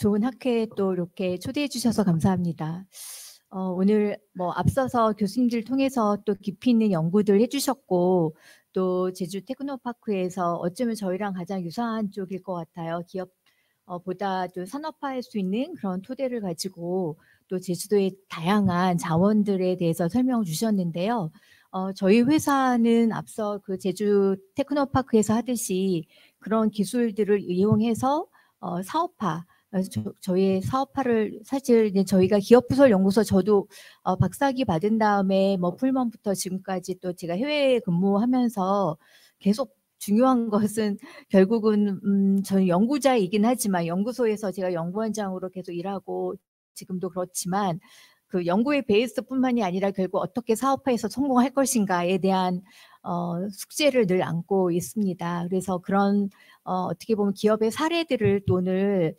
좋은 학회에 또 이렇게 초대해 주셔서 감사합니다. 오늘 뭐 앞서서 교수님들 통해서 또 깊이 있는 연구들 해주셨고, 또 제주 테크노파크에서 어쩌면 저희랑 가장 유사한 쪽일 것 같아요. 기업 보다 또 산업화할 수 있는 그런 토대를 가지고 또 제주도의 다양한 자원들에 대해서 설명 주셨는데요. 저희 회사는 앞서 그 제주 테크노파크에서 하듯이 그런 기술들을 이용해서 사업화, 저희의 사업화를 사실 이제 저희가 기업부설 연구소 저도 박사학위 받은 다음에 뭐 풀먼부터 지금까지 또 제가 해외에 근무하면서 계속 중요한 것은 결국은 저는 연구자이긴 하지만 연구소에서 제가 연구원장으로 계속 일하고 지금도 그렇지만 그 연구의 베이스뿐만이 아니라 결국 어떻게 사업화해서 성공할 것인가에 대한 숙제를 늘 안고 있습니다. 그래서 그런 어떻게 보면 기업의 사례들을 또 오늘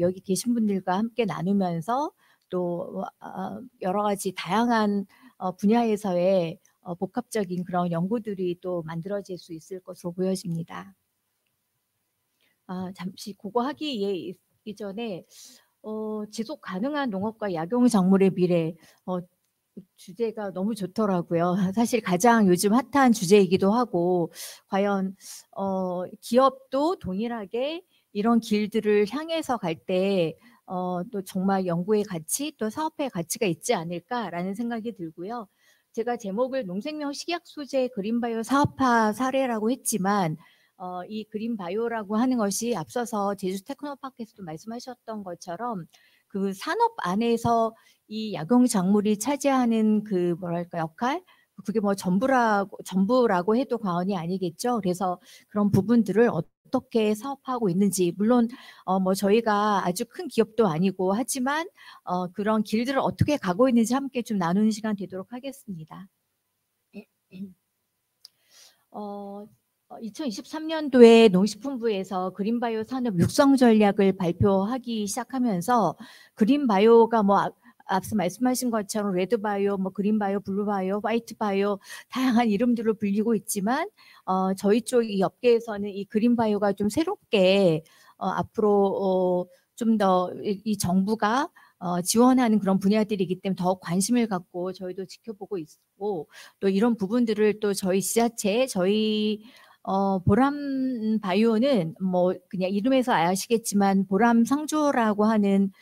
여기 계신 분들과 함께 나누면서 또 여러 가지 다양한 분야에서의 복합적인 그런 연구들이 또 만들어질 수 있을 것으로 보여집니다. 잠시 그거 하기 이전에 지속 가능한 농업과 약용작물의 미래 주제가 너무 좋더라고요. 사실 가장 요즘 핫한 주제이기도 하고 과연 기업도 동일하게 이런 길들을 향해서 갈 때 또 정말 연구의 가치 또 사업의 가치가 있지 않을까라는 생각이 들고요. 제가 제목을 농생명 식약 소재 그린바이오 사업화 사례라고 했지만 이 그린바이오라고 하는 것이 앞서서 제주 테크노파크에서도 말씀하셨던 것처럼 그 산업 안에서 이 약용작물이 차지하는 그 뭐랄까 역할 그게 뭐 전부라고 해도 과언이 아니겠죠. 그래서 그런 부분들을 어떻게 사업하고 있는지 물론 뭐 저희가 아주 큰 기업도 아니고 하지만 그런 길들을 어떻게 가고 있는지 함께 좀 나누는 시간 되도록 하겠습니다. 2023년도에 농식품부에서 그린바이오 산업 육성 전략을 발표하기 시작하면서 그린바이오가 뭐 앞서 말씀하신 것처럼 레드바이오, 뭐 그린바이오, 블루바이오, 화이트바이오 다양한 이름들로 불리고 있지만 저희 쪽 이 업계에서는 이 그린바이오가 좀 새롭게 앞으로 좀 더 이 정부가 지원하는 그런 분야들이기 때문에 더 관심을 갖고 저희도 지켜보고 있고 또 이런 부분들을 또 저희 지자체 저희 보람 바이오는 뭐 그냥 이름에서 아시겠지만 보람 상조라고 하는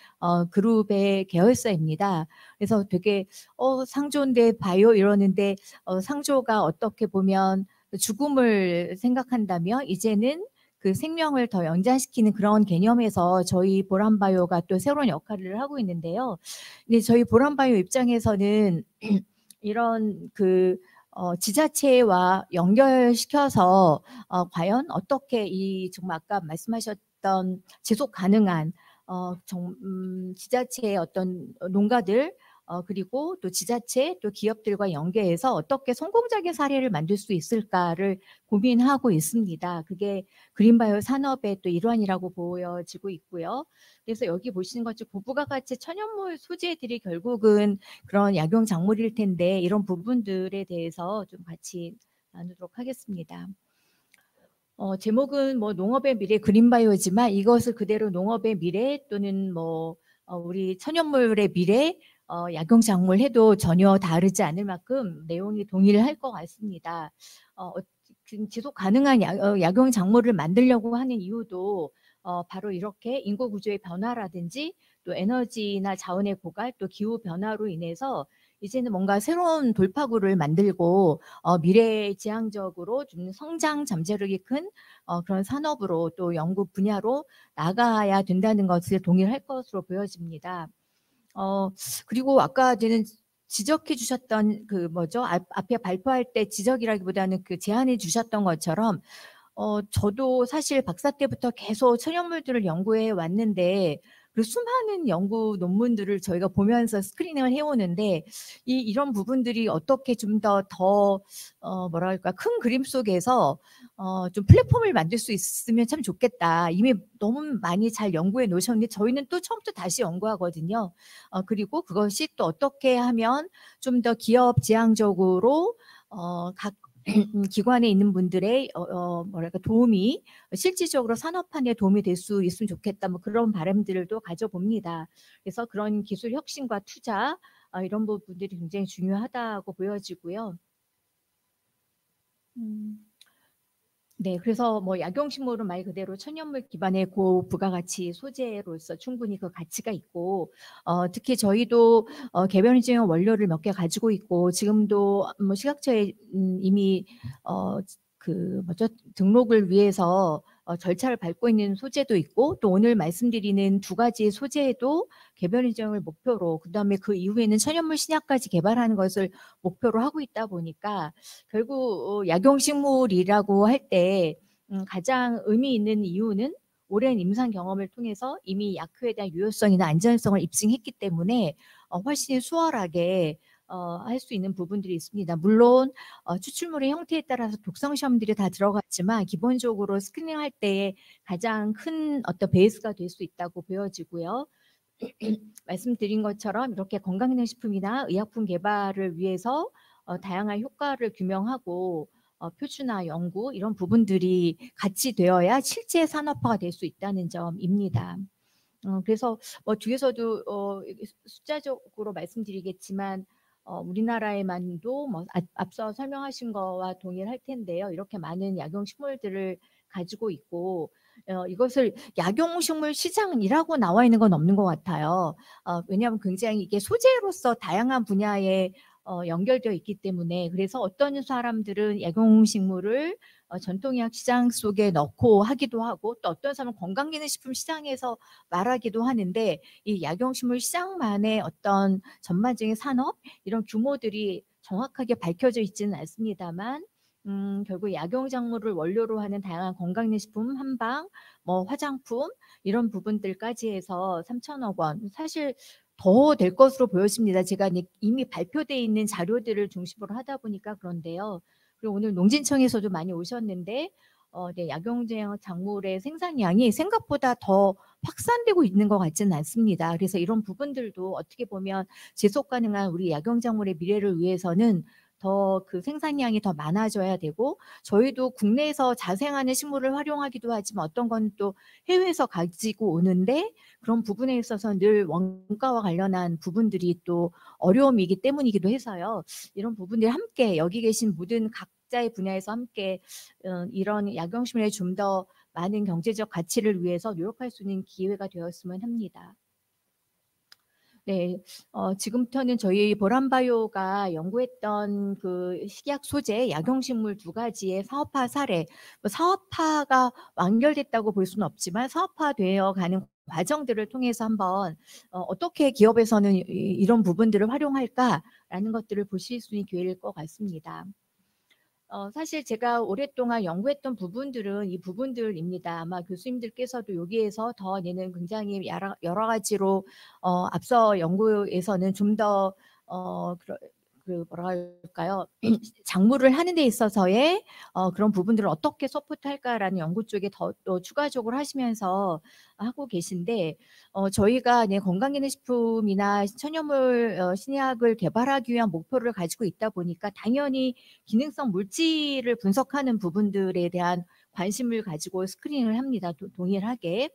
그룹의 계열사입니다. 그래서 되게 상조인데 바이오 이러는데 상조가 어떻게 보면 죽음을 생각한다면 이제는 그 생명을 더 연장시키는 그런 개념에서 저희 보람바이오가 또 새로운 역할을 하고 있는데요. 근데 저희 보람바이오 입장에서는 이런 그 지자체와 연결시켜서 과연 어떻게 이 정말 아까 말씀하셨던 지속 가능한 지자체의 어떤 농가들 그리고 또 지자체 또 기업들과 연계해서 어떻게 성공적인 사례를 만들 수 있을까를 고민하고 있습니다. 그게 그린바이오 산업의 또 일환이라고 보여지고 있고요. 그래서 여기 보시는 것처럼 고부가 가치 천연물 소재들이 결국은 그런 약용작물일 텐데 이런 부분들에 대해서 좀 같이 나누도록 하겠습니다. 제목은 뭐 농업의 미래 그린바이오지만 이것을 그대로 농업의 미래 또는 뭐 우리 천연물의 미래 약용작물 해도 전혀 다르지 않을 만큼 내용이 동일할 것 같습니다. 지속 가능한 약용작물을 만들려고 하는 이유도 바로 이렇게 인구 구조의 변화라든지 또 에너지나 자원의 고갈 또 기후 변화로 인해서 이제는 뭔가 새로운 돌파구를 만들고 미래지향적으로 좀 성장 잠재력이 큰 그런 산업으로 또 연구 분야로 나가야 된다는 것을 동일할 것으로 보여집니다. 그리고 아까 저는 지적해 주셨던 그 뭐죠? 앞에 발표할 때 지적이라기보다는 그 제안해 주셨던 것처럼 저도 사실 박사 때부터 계속 천연물들을 연구해 왔는데 그 수많은 연구 논문들을 저희가 보면서 스크리닝을 해오는데 이런 부분들이 어떻게 좀 더 뭐랄까 큰 그림 속에서 좀 플랫폼을 만들 수 있으면 참 좋겠다. 이미 너무 많이 잘 연구해 놓으셨는데 저희는 또 처음부터 다시 연구하거든요. 그리고 그것이 또 어떻게 하면 좀 더 기업 지향적으로 각 기관에 있는 분들의 뭐랄까 도움이 실질적으로 산업화에 도움이 될 수 있으면 좋겠다. 뭐 그런 바람들도 가져봅니다. 그래서 그런 기술 혁신과 투자 이런 부분들이 굉장히 중요하다고 보여지고요. 네, 그래서 뭐 약용식물은 말 그대로 천연물 기반의 고부가가치 소재로서 충분히 그 가치가 있고, 특히 저희도 개별인증 원료를 몇 개 가지고 있고, 지금도 뭐 시각처에 이미 그 뭐죠 등록을 위해서 절차를 밟고 있는 소재도 있고, 또 오늘 말씀드리는 두 가지 소재도 개별 인증을 목표로, 그다음에 그 이후에는 천연물 신약까지 개발하는 것을 목표로 하고 있다 보니까 결국 약용식물이라고 할 때 가장 의미 있는 이유는 오랜 임상 경험을 통해서 이미 약효에 대한 유효성이나 안전성을 입증했기 때문에 훨씬 수월하게 할 수 있는 부분들이 있습니다. 물론 추출물의 형태에 따라서 독성 시험들이 다 들어갔지만 기본적으로 스크린할 때에 가장 큰 어떤 베이스가 될 수 있다고 보여지고요. 말씀드린 것처럼 이렇게 건강기능식품이나 의약품 개발을 위해서 다양한 효과를 규명하고 표준화 연구 이런 부분들이 같이 되어야 실제 산업화가 될 수 있다는 점입니다. 그래서 뭐 뒤에서도 숫자적으로 말씀드리겠지만 우리나라에만도 뭐 앞서 설명하신 거와 동일할 텐데요. 이렇게 많은 약용식물들을 가지고 있고 이것을 약용식물 시장이라고 나와 있는 건 없는 것 같아요. 왜냐하면 굉장히 이게 소재로서 다양한 분야에 연결되어 있기 때문에 그래서 어떤 사람들은 약용식물을 전통의학 시장 속에 넣고 하기도 하고 또 어떤 사람은 건강기능식품 시장에서 말하기도 하는데 이 약용식물 시장만의 어떤 전반적인 산업 이런 규모들이 정확하게 밝혀져 있지는 않습니다만 결국 약용작물을 원료로 하는 다양한 건강기능식품, 한방, 뭐 화장품 이런 부분들까지 해서 3천억 원 사실 더 될 것으로 보여집니다. 제가 이미 발표되어 있는 자료들을 중심으로 하다 보니까 그런데요. 그리고 오늘 농진청에서도 많이 오셨는데 네, 약용작물의 생산량이 생각보다 더 확산되고 있는 것 같지는 않습니다. 그래서 이런 부분들도 어떻게 보면 지속 가능한 우리 약용작물의 미래를 위해서는 더 그 생산량이 더 많아져야 되고 저희도 국내에서 자생하는 식물을 활용하기도 하지만 어떤 건 또 해외에서 가지고 오는데 그런 부분에 있어서 늘 원가와 관련한 부분들이 또 어려움이기 때문이기도 해서요. 이런 부분들이 함께 여기 계신 모든 각자의 분야에서 함께 이런 약용식물에 좀 더 많은 경제적 가치를 위해서 노력할 수 있는 기회가 되었으면 합니다. 네, 지금부터는 저희 보람바이오가 연구했던 그 식약 소재, 약용식물 두 가지의 사업화 사례, 뭐 사업화가 완결됐다고 볼 수는 없지만 사업화되어 가는 과정들을 통해서 한번 어떻게 기업에서는 이런 부분들을 활용할까라는 것들을 보실 수 있는 기회일 것 같습니다. 사실 제가 오랫동안 연구했던 부분들은 이 부분들입니다. 아마 교수님들께서도 여기에서 더 내는 굉장히 여러 가지로 앞서 연구에서는 좀 더 그 뭐라 할까요? 작물을 하는 데 있어서의 그런 부분들을 어떻게 서포트할까라는 연구 쪽에 더 또 추가적으로 하시면서 하고 계신데 저희가 건강기능식품이나 천연물 신약을 개발하기 위한 목표를 가지고 있다 보니까 당연히 기능성 물질을 분석하는 부분들에 대한 관심을 가지고 스크린을 합니다. 동일하게.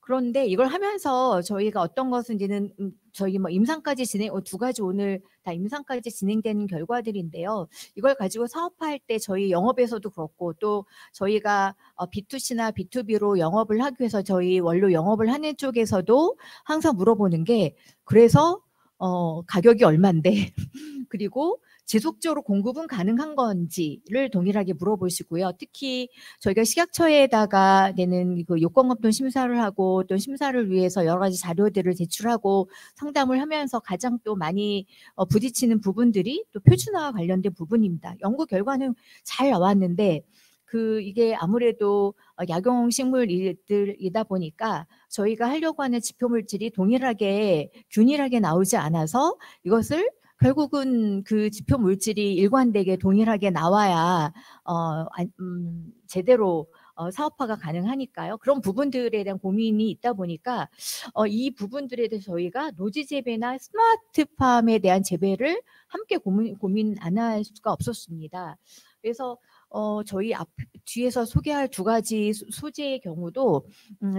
그런데 이걸 하면서 저희가 어떤 것인지는 저희 뭐 임상까지 두 가지 오늘 다 임상까지 진행되는 결과들인데요. 이걸 가지고 사업화할 때 저희 영업에서도 그렇고 또 저희가 B2C나 B2B로 영업을 하기 위해서 저희 원료 영업을 하는 쪽에서도 항상 물어보는 게 그래서 가격이 얼만데 그리고 지속적으로 공급은 가능한 건지를 동일하게 물어보시고요. 특히 저희가 식약처에다가 내는 그 요건검토 심사를 하고 또 심사를 위해서 여러 가지 자료들을 제출하고 상담을 하면서 가장 또 많이 부딪히는 부분들이 또 표준화와 관련된 부분입니다. 연구 결과는 잘 나왔는데 이게 아무래도 약용식물이다 보니까 저희가 하려고 하는 지표물질이 동일하게 균일하게 나오지 않아서 이것을 결국은 그 지표 물질이 일관되게 동일하게 나와야 제대로 사업화가 가능하니까요. 그런 부분들에 대한 고민이 있다 보니까 이 부분들에 대해서 저희가 노지 재배나 스마트팜에 대한 재배를 함께 고민 안 할 수가 없었습니다. 그래서 저희 뒤에서 소개할 두 가지 소재의 경우도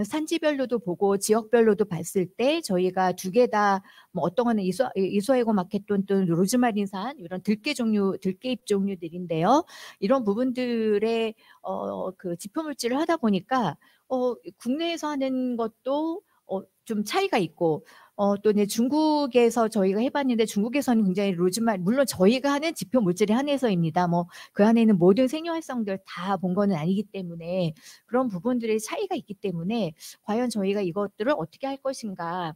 산지별로도 보고 지역별로도 봤을 때 저희가 두 개 다 뭐 어떤 거는 이소에고 마케톤 또는 로즈마린산 이런 들깨잎 종류들인데요. 이런 부분들의 그 지표 물질을 하다 보니까 국내에서 하는 것도 좀 차이가 있고 또 이제 중국에서 저희가 해봤는데 중국에서는 굉장히 물론 저희가 하는 지표 물질에 한해서입니다. 뭐 그 안에는 모든 생명 활성들 다 본 거는 아니기 때문에 그런 부분들의 차이가 있기 때문에 과연 저희가 이것들을 어떻게 할 것인가.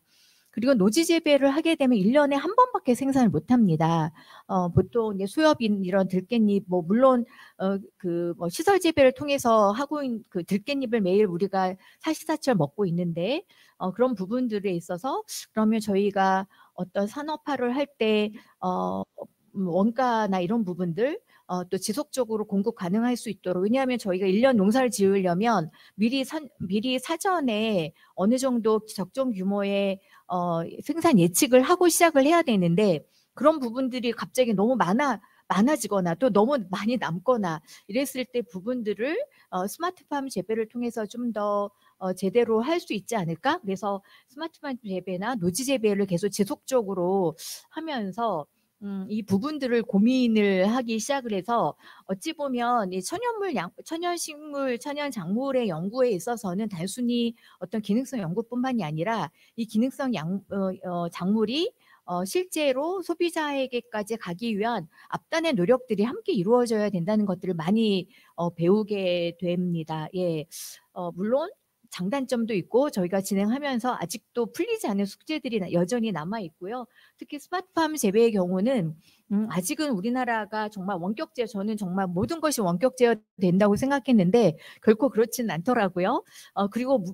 그리고 노지 재배를 하게 되면 1년에 한 번밖에 생산을 못 합니다. 보통 이제 수협인 이런 들깻잎, 뭐 물론 뭐 시설 재배를 통해서 하고 있는 그 들깻잎을 매일 우리가 사시사철 먹고 있는데 그런 부분들에 있어서 그러면 저희가 어떤 산업화를 할 때 원가나 이런 부분들 또 지속적으로 공급 가능할 수 있도록 왜냐하면 저희가 1년 농사를 지으려면 미리 사전에 어느 정도 적정 규모의 생산 예측을 하고 시작을 해야 되는데 그런 부분들이 갑자기 너무 많아지거나 또 너무 많이 남거나 이랬을 때 부분들을 스마트팜 재배를 통해서 좀 더 제대로 할 수 있지 않을까? 그래서 스마트팜 재배나 노지 재배를 계속 지속적으로 하면서 이 부분들을 고민을 하기 시작을 해서 어찌 보면 이 천연식물, 천연작물의 연구에 있어서는 단순히 어떤 기능성 연구뿐만이 아니라 이 기능성 작물이 실제로 소비자에게까지 가기 위한 앞단의 노력들이 함께 이루어져야 된다는 것들을 많이 배우게 됩니다. 예, 물론 장단점도 있고 저희가 진행하면서 아직도 풀리지 않은 숙제들이 여전히 남아 있고요. 특히 스마트팜 재배의 경우는 아직은 우리나라가 정말 원격제 저는 정말 모든 것이 원격제가 된다고 생각했는데 결코 그렇지는 않더라고요. 그리고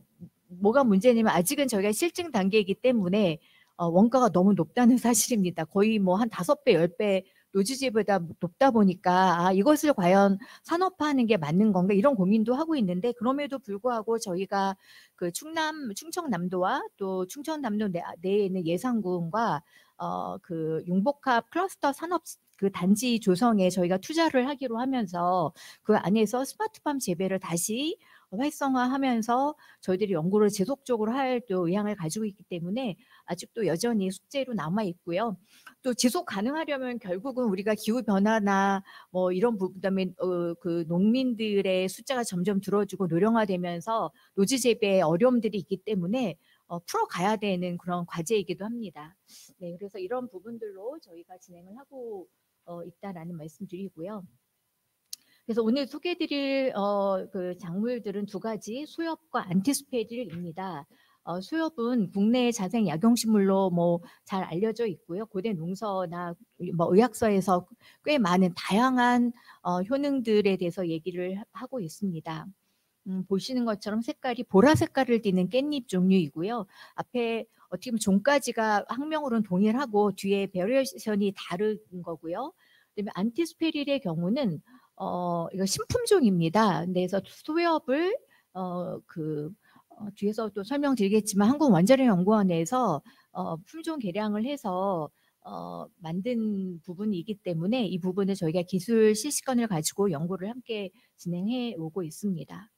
뭐가 문제냐면 아직은 저희가 실증 단계이기 때문에 원가가 너무 높다는 사실입니다. 거의 뭐 한 5배, 10배 노지지보다 높다 보니까 이것을 과연 산업화하는 게 맞는 건가 이런 고민도 하고 있는데 그럼에도 불구하고 저희가 그 충청남도와 또 충청남도 내에 있는 예산군과 그 융복합 클러스터 산업 그 단지 조성에 저희가 투자를 하기로 하면서 그 안에서 스마트팜 재배를 다시 활성화하면서 저희들이 연구를 지속적으로 할 또 의향을 가지고 있기 때문에 아직도 여전히 숙제로 남아 있고요. 또 지속 가능하려면 결국은 우리가 기후 변화나 뭐 이런 부분 그다음에 그 농민들의 숫자가 점점 줄어들고 노령화되면서 노지 재배에 어려움들이 있기 때문에 풀어가야 되는 그런 과제이기도 합니다. 네, 그래서 이런 부분들로 저희가 진행을 하고 있다라는 말씀드리고요. 그래서 오늘 소개해드릴 그 작물들은 두 가지 수협과 안티스페딜입니다. 수협은 국내 자생 약용식물로 뭐 잘 알려져 있고요. 고대 농서나 뭐 의학서에서 꽤 많은 다양한 효능들에 대해서 얘기를 하고 있습니다. 보시는 것처럼 색깔이 보라 색깔을 띠는 깻잎 종류이고요. 앞에 어떻게 보면 종가지가 학명으로는 동일하고 뒤에 베리에이션이 다른 거고요. 그다음에 안티스페릴의 경우는 이거 신품종입니다. 그래서 소엽을 뒤에서 또 설명드리겠지만 한국원자력연구원에서 품종 개량을 해서 만든 부분이기 때문에 이 부분을 저희가 기술 실시권을 가지고 연구를 함께 진행해 오고 있습니다.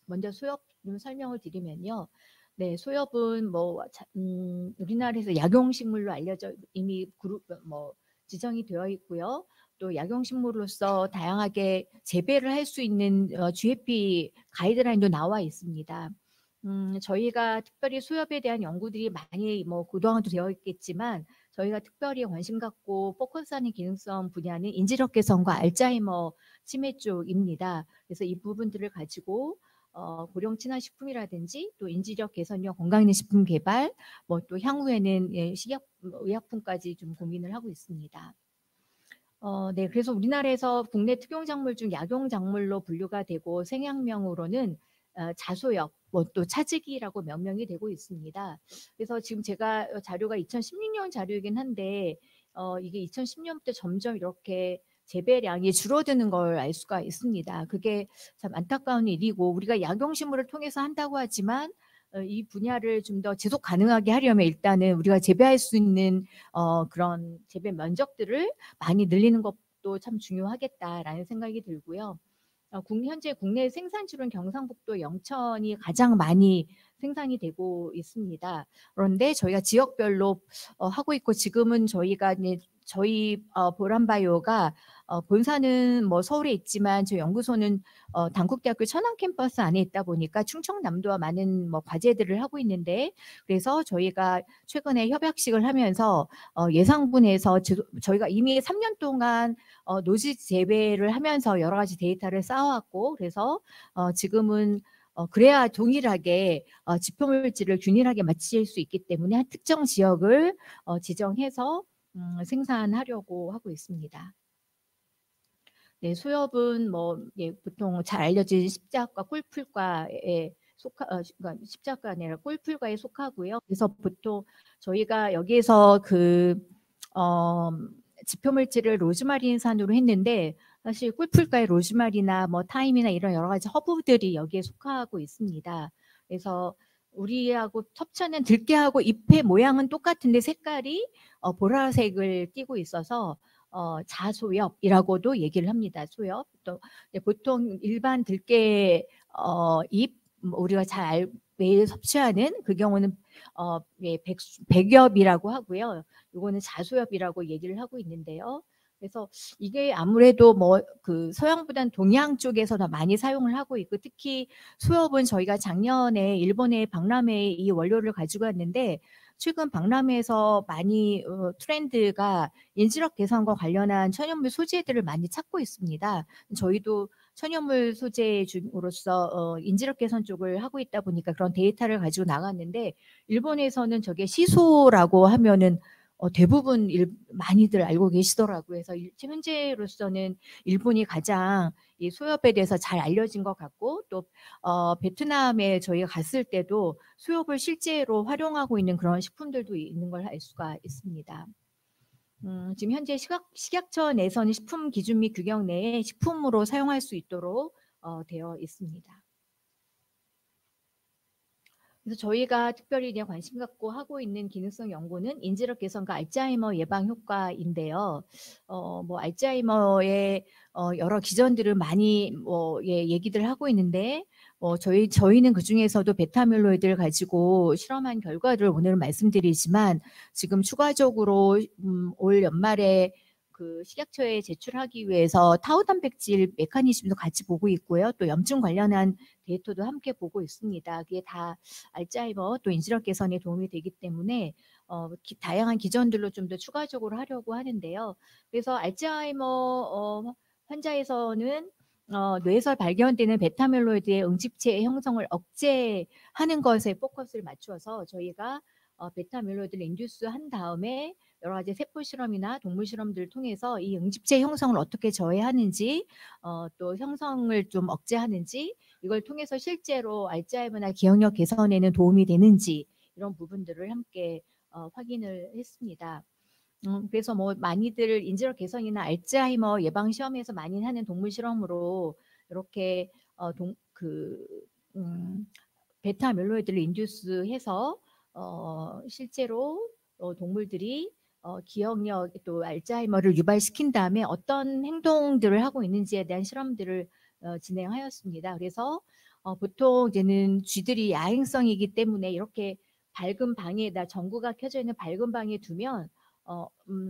먼저 수협 설명을 드리면요. 네, 소엽은 뭐 우리나라에서 약용식물로 알려져 이미 지정이 되어 있고요. 또 약용식물로서 다양하게 재배를 할 수 있는 GAP 가이드라인도 나와 있습니다. 저희가 특별히 수협에 대한 연구들이 많이 뭐 그동안도 되어 있겠지만 저희가 특별히 관심 갖고 포커스하는 기능성 분야는 인지력 개선과 알츠하이머 치매 쪽입니다. 그래서 이 부분들을 가지고 고령 친화 식품이라든지 또 인지력 개선용 건강 있는 식품 개발, 뭐 또 향후에는 의약품까지 좀 고민을 하고 있습니다. 네, 그래서 우리나라에서 국내 특용 작물 중 약용 작물로 분류가 되고 생약명으로는 자소엽, 뭐 또 차즈기라고 명명이 되고 있습니다. 그래서 지금 제가 자료가 2016년 자료이긴 한데 이게 2010년부터 점점 이렇게 재배량이 줄어드는 걸 알 수가 있습니다. 그게 참 안타까운 일이고 우리가 약용식물을 통해서 한다고 하지만 이 분야를 좀 더 지속 가능하게 하려면 일단은 우리가 재배할 수 있는 그런 재배 면적들을 많이 늘리는 것도 참 중요하겠다라는 생각이 들고요. 현재 국내 생산지로는 경상북도 영천이 가장 많이 생산이 되고 있습니다. 그런데 저희가 지역별로 하고 있고 지금은 저희가 저희 보람바이오가 본사는 뭐 서울에 있지만 저희 연구소는 단국대학교 천안 캠퍼스 안에 있다 보니까 충청남도와 많은 뭐 과제들을 하고 있는데 그래서 저희가 최근에 협약식을 하면서 예상분에서 저희가 이미 3년 동안 노지 재배를 하면서 여러 가지 데이터를 쌓아왔고 그래서 지금은 그래야 동일하게 지표물질을 균일하게 맞출 수 있기 때문에 한 특정 지역을 지정해서 생산하려고 하고 있습니다. 네, 수협은 뭐 보통 잘 알려진 십자과, 꿀풀과에 그러니까 십자가 아니라 꿀풀과에 속하고요. 그래서 보통 저희가 여기에서 지표물질을 로즈마린산으로 했는데 사실 꿀풀과의 로즈마리나 뭐 타임이나 이런 여러 가지 허브들이 여기에 속하고 있습니다. 그래서 우리하고 섭취하는 들깨하고 잎의 모양은 똑같은데 색깔이 보라색을 띠고 있어서 자소엽이라고도 얘기를 합니다. 소엽. 또 보통 일반 들깨 잎 우리가 매일 섭취하는 그 경우는 백엽이라고 하고요. 이거는 자소엽이라고 얘기를 하고 있는데요. 그래서 이게 아무래도 뭐 서양보단 동양 쪽에서 더 많이 사용을 하고 있고 특히 소엽은 저희가 작년에 일본의 박람회에 이 원료를 가지고 왔는데 최근 박람회에서 많이 트렌드가 인지력 개선과 관련한 천연물 소재들을 많이 찾고 있습니다. 저희도 천연물 소재 중으로서 인지력 개선 쪽을 하고 있다 보니까 그런 데이터를 가지고 나갔는데 일본에서는 저게 시소라고 하면은 대부분 많이들 알고 계시더라고요. 그래서 현재로서는 일본이 가장 이 소엽에 대해서 잘 알려진 것 같고 또 베트남에 저희가 갔을 때도 소엽을 실제로 활용하고 있는 그런 식품들도 있는 걸 알 수가 있습니다. 지금 현재 식약처 내에서는 식품 기준 및 규격 내에 식품으로 사용할 수 있도록 되어 있습니다. 그래서 저희가 특별히 관심 갖고 하고 있는 기능성 연구는 인지력 개선과 알츠하이머 예방 효과인데요. 뭐 알츠하이머의 여러 기전들을 많이 얘기들 하고 있는데 저희는 그 중에서도 베타밀로이드를 가지고 실험한 결과를 오늘 말씀드리지만 지금 추가적으로 올 연말에 식약처에 제출하기 위해서 타우 단백질 메커니즘도 같이 보고 있고요. 또 염증 관련한 데이터도 함께 보고 있습니다. 그게 다 알츠하이머 또 인지력 개선에 도움이 되기 때문에 다양한 기전들로 좀 더 추가적으로 하려고 하는데요. 그래서 알츠하이머 환자에서는 뇌에서 발견되는 베타밀로이드의 응집체 형성을 억제하는 것에 포커스를 맞추어서 저희가 베타밀로이드를 인듀스 한 다음에 여러 가지 세포 실험이나 동물 실험들을 통해서 이 응집체 형성을 어떻게 저해하는지 또 형성을 좀 억제하는지 이걸 통해서 실제로 알츠하이머나 기억력 개선에는 도움이 되는지 이런 부분들을 함께 확인을 했습니다. 그래서 뭐 많이들 인지력 개선이나 알츠하이머 예방 시험에서 많이 하는 동물 실험으로 이렇게 베타 멜로이드를 인듀스해서 실제로 동물들이 기억력 또 알츠하이머를 유발시킨 다음에 어떤 행동들을 하고 있는지에 대한 실험들을 진행하였습니다. 그래서 보통 이제는 쥐들이 야행성이기 때문에 이렇게 밝은 방에다 전구가 켜져 있는 밝은 방에 두면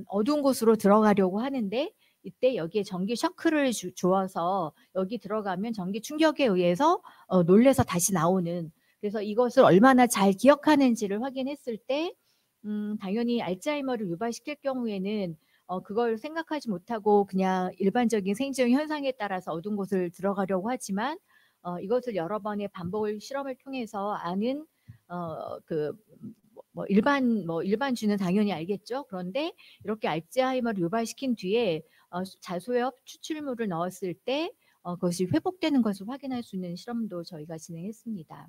어두운 곳으로 들어가려고 하는데 이때 여기에 전기 셔크를 주어서 여기 들어가면 전기 충격에 의해서 놀래서 다시 나오는 그래서 이것을 얼마나 잘 기억하는지를 확인했을 때 당연히 알츠하이머를 유발시킬 경우에는 그걸 생각하지 못하고 그냥 일반적인 생리적 현상에 따라서 어두운 곳을 들어가려고 하지만 이것을 여러 번의 반복을 실험을 통해서 아는 일반 쥐는 당연히 알겠죠. 그런데 이렇게 알츠하이머를 유발시킨 뒤에 자소엽 추출물을 넣었을 때 그것이 회복되는 것을 확인할 수 있는 실험도 저희가 진행했습니다.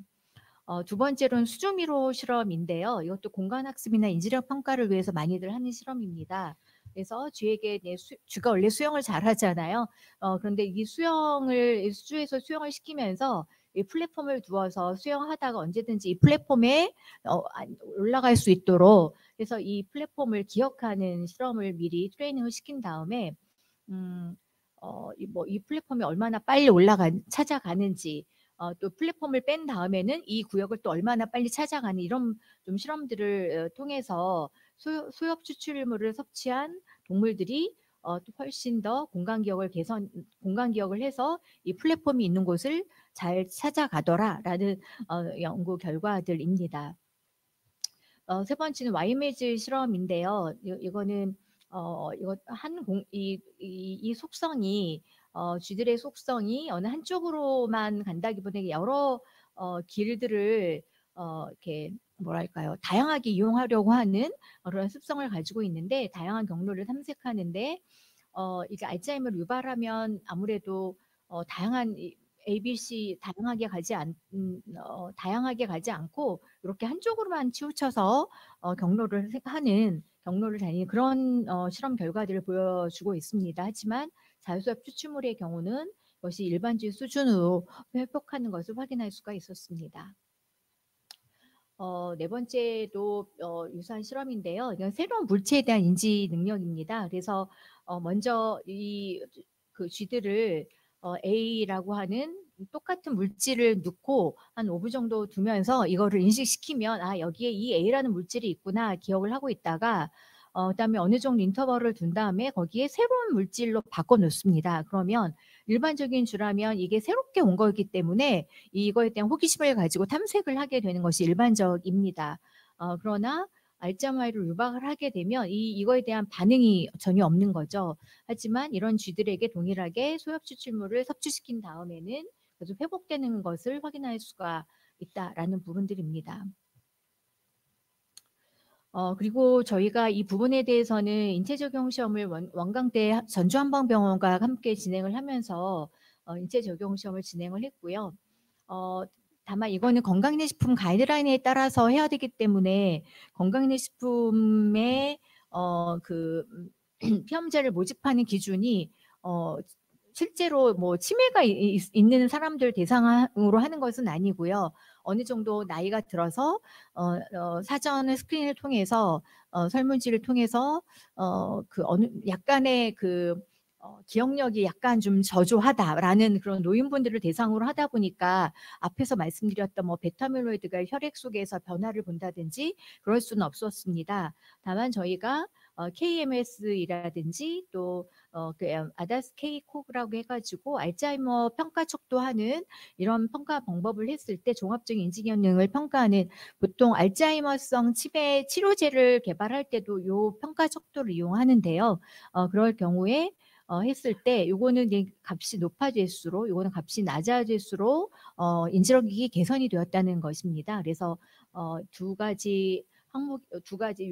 두 번째로는 수조미로 실험인데요. 이것도 공간학습이나 인지력 평가를 위해서 많이들 하는 실험입니다. 그래서 쥐에게 쥐가 원래 수영을 잘하잖아요. 그런데 이 수에서 수영을 시키면서 이 플랫폼을 두어서 수영하다가 언제든지 이 플랫폼에 올라갈 수 있도록, 그래서 이 플랫폼을 기억하는 실험을 미리 트레이닝을 시킨 다음에 이 플랫폼이 얼마나 빨리 찾아가는지, 또 플랫폼을 뺀 다음에는 이 구역을 또 얼마나 빨리 찾아가는 이런 좀 실험들을 통해서 소엽 추출물을 섭취한 동물들이 또 훨씬 더 공간 기억을 해서 이 플랫폼이 있는 곳을 잘 찾아가더라라는 연구 결과들입니다. 세 번째는 와이메즈 실험인데요. 이거는 이 속성이 쥐들의 속성이 어느 한쪽으로만 간다기보다 여러 길들을 이렇게 뭐랄까요, 다양하게 이용하려고 하는 그런 습성을 가지고 있는데, 다양한 경로를 탐색하는데 이게 알츠하이머를 유발하면 아무래도 다양한 ABC 다양하게 가지 않고 이렇게 한쪽으로만 치우쳐서 경로를 다니는 그런 실험 결과들을 보여주고 있습니다. 하지만 자유수압 추출물의 경우는 이것이 일반주의 수준으로 회복하는 것을 확인할 수가 있었습니다. 네 번째도 유사한 실험인데요. 이건 새로운 물체에 대한 인지 능력입니다. 그래서 먼저 그 쥐들을 A라고 하는 똑같은 물질을 넣고 한 5분 정도 두면서 이거를 인식시키면 여기에 이 A라는 물질이 있구나 기억을 하고 있다가 그다음에 어느 정도 인터벌을 둔 다음에 거기에 새로운 물질로 바꿔 놓습니다. 그러면 일반적인 쥐라면 이게 새롭게 온 거기 때문에 이거에 대한 호기심을 가지고 탐색을 하게 되는 것이 일반적입니다. 그러나 알츠하이머를 유발을 하게 되면 이거에 대한 반응이 전혀 없는 거죠. 하지만 이런 쥐들에게 동일하게 소엽 추출물을 섭취시킨 다음에는 계속 회복되는 것을 확인할 수가 있다라는 부분들입니다. 그리고 저희가 이 부분에 대해서는 인체 적용 시험을 원광대 전주한방병원과 함께 진행을 하면서 인체 적용 시험을 진행을 했고요. 다만 이거는 건강기능식품 가이드라인에 따라서 해야 되기 때문에 건강기능식품의 그 피험자를 모집하는 기준이 실제로 뭐 치매가 있는 사람들 대상으로 하는 것은 아니고요. 어느 정도 나이가 들어서 사전 스크린을 통해서 설문지를 통해서 그 약간의 그 기억력이 약간 좀 저조하다라는 그런 노인분들을 대상으로 하다 보니까 앞에서 말씀드렸던 뭐 베타밀로이드가 혈액 속에서 변화를 본다든지 그럴 수는 없었습니다. 다만 저희가 KMS이라든지 또 그 아다스 K코그라고 해가지고 알츠하이머 평가 척도하는 이런 평가 방법을 했을 때 종합적인 인지 기능을 평가하는, 보통 알츠하이머성 치매 치료제를 개발할 때도 요 평가 척도를 이용하는데요. 그럴 경우에 했을 때 요거는 값이 높아질수록 요거는 값이 낮아질수록 인지력이 개선이 되었다는 것입니다. 그래서 두 가지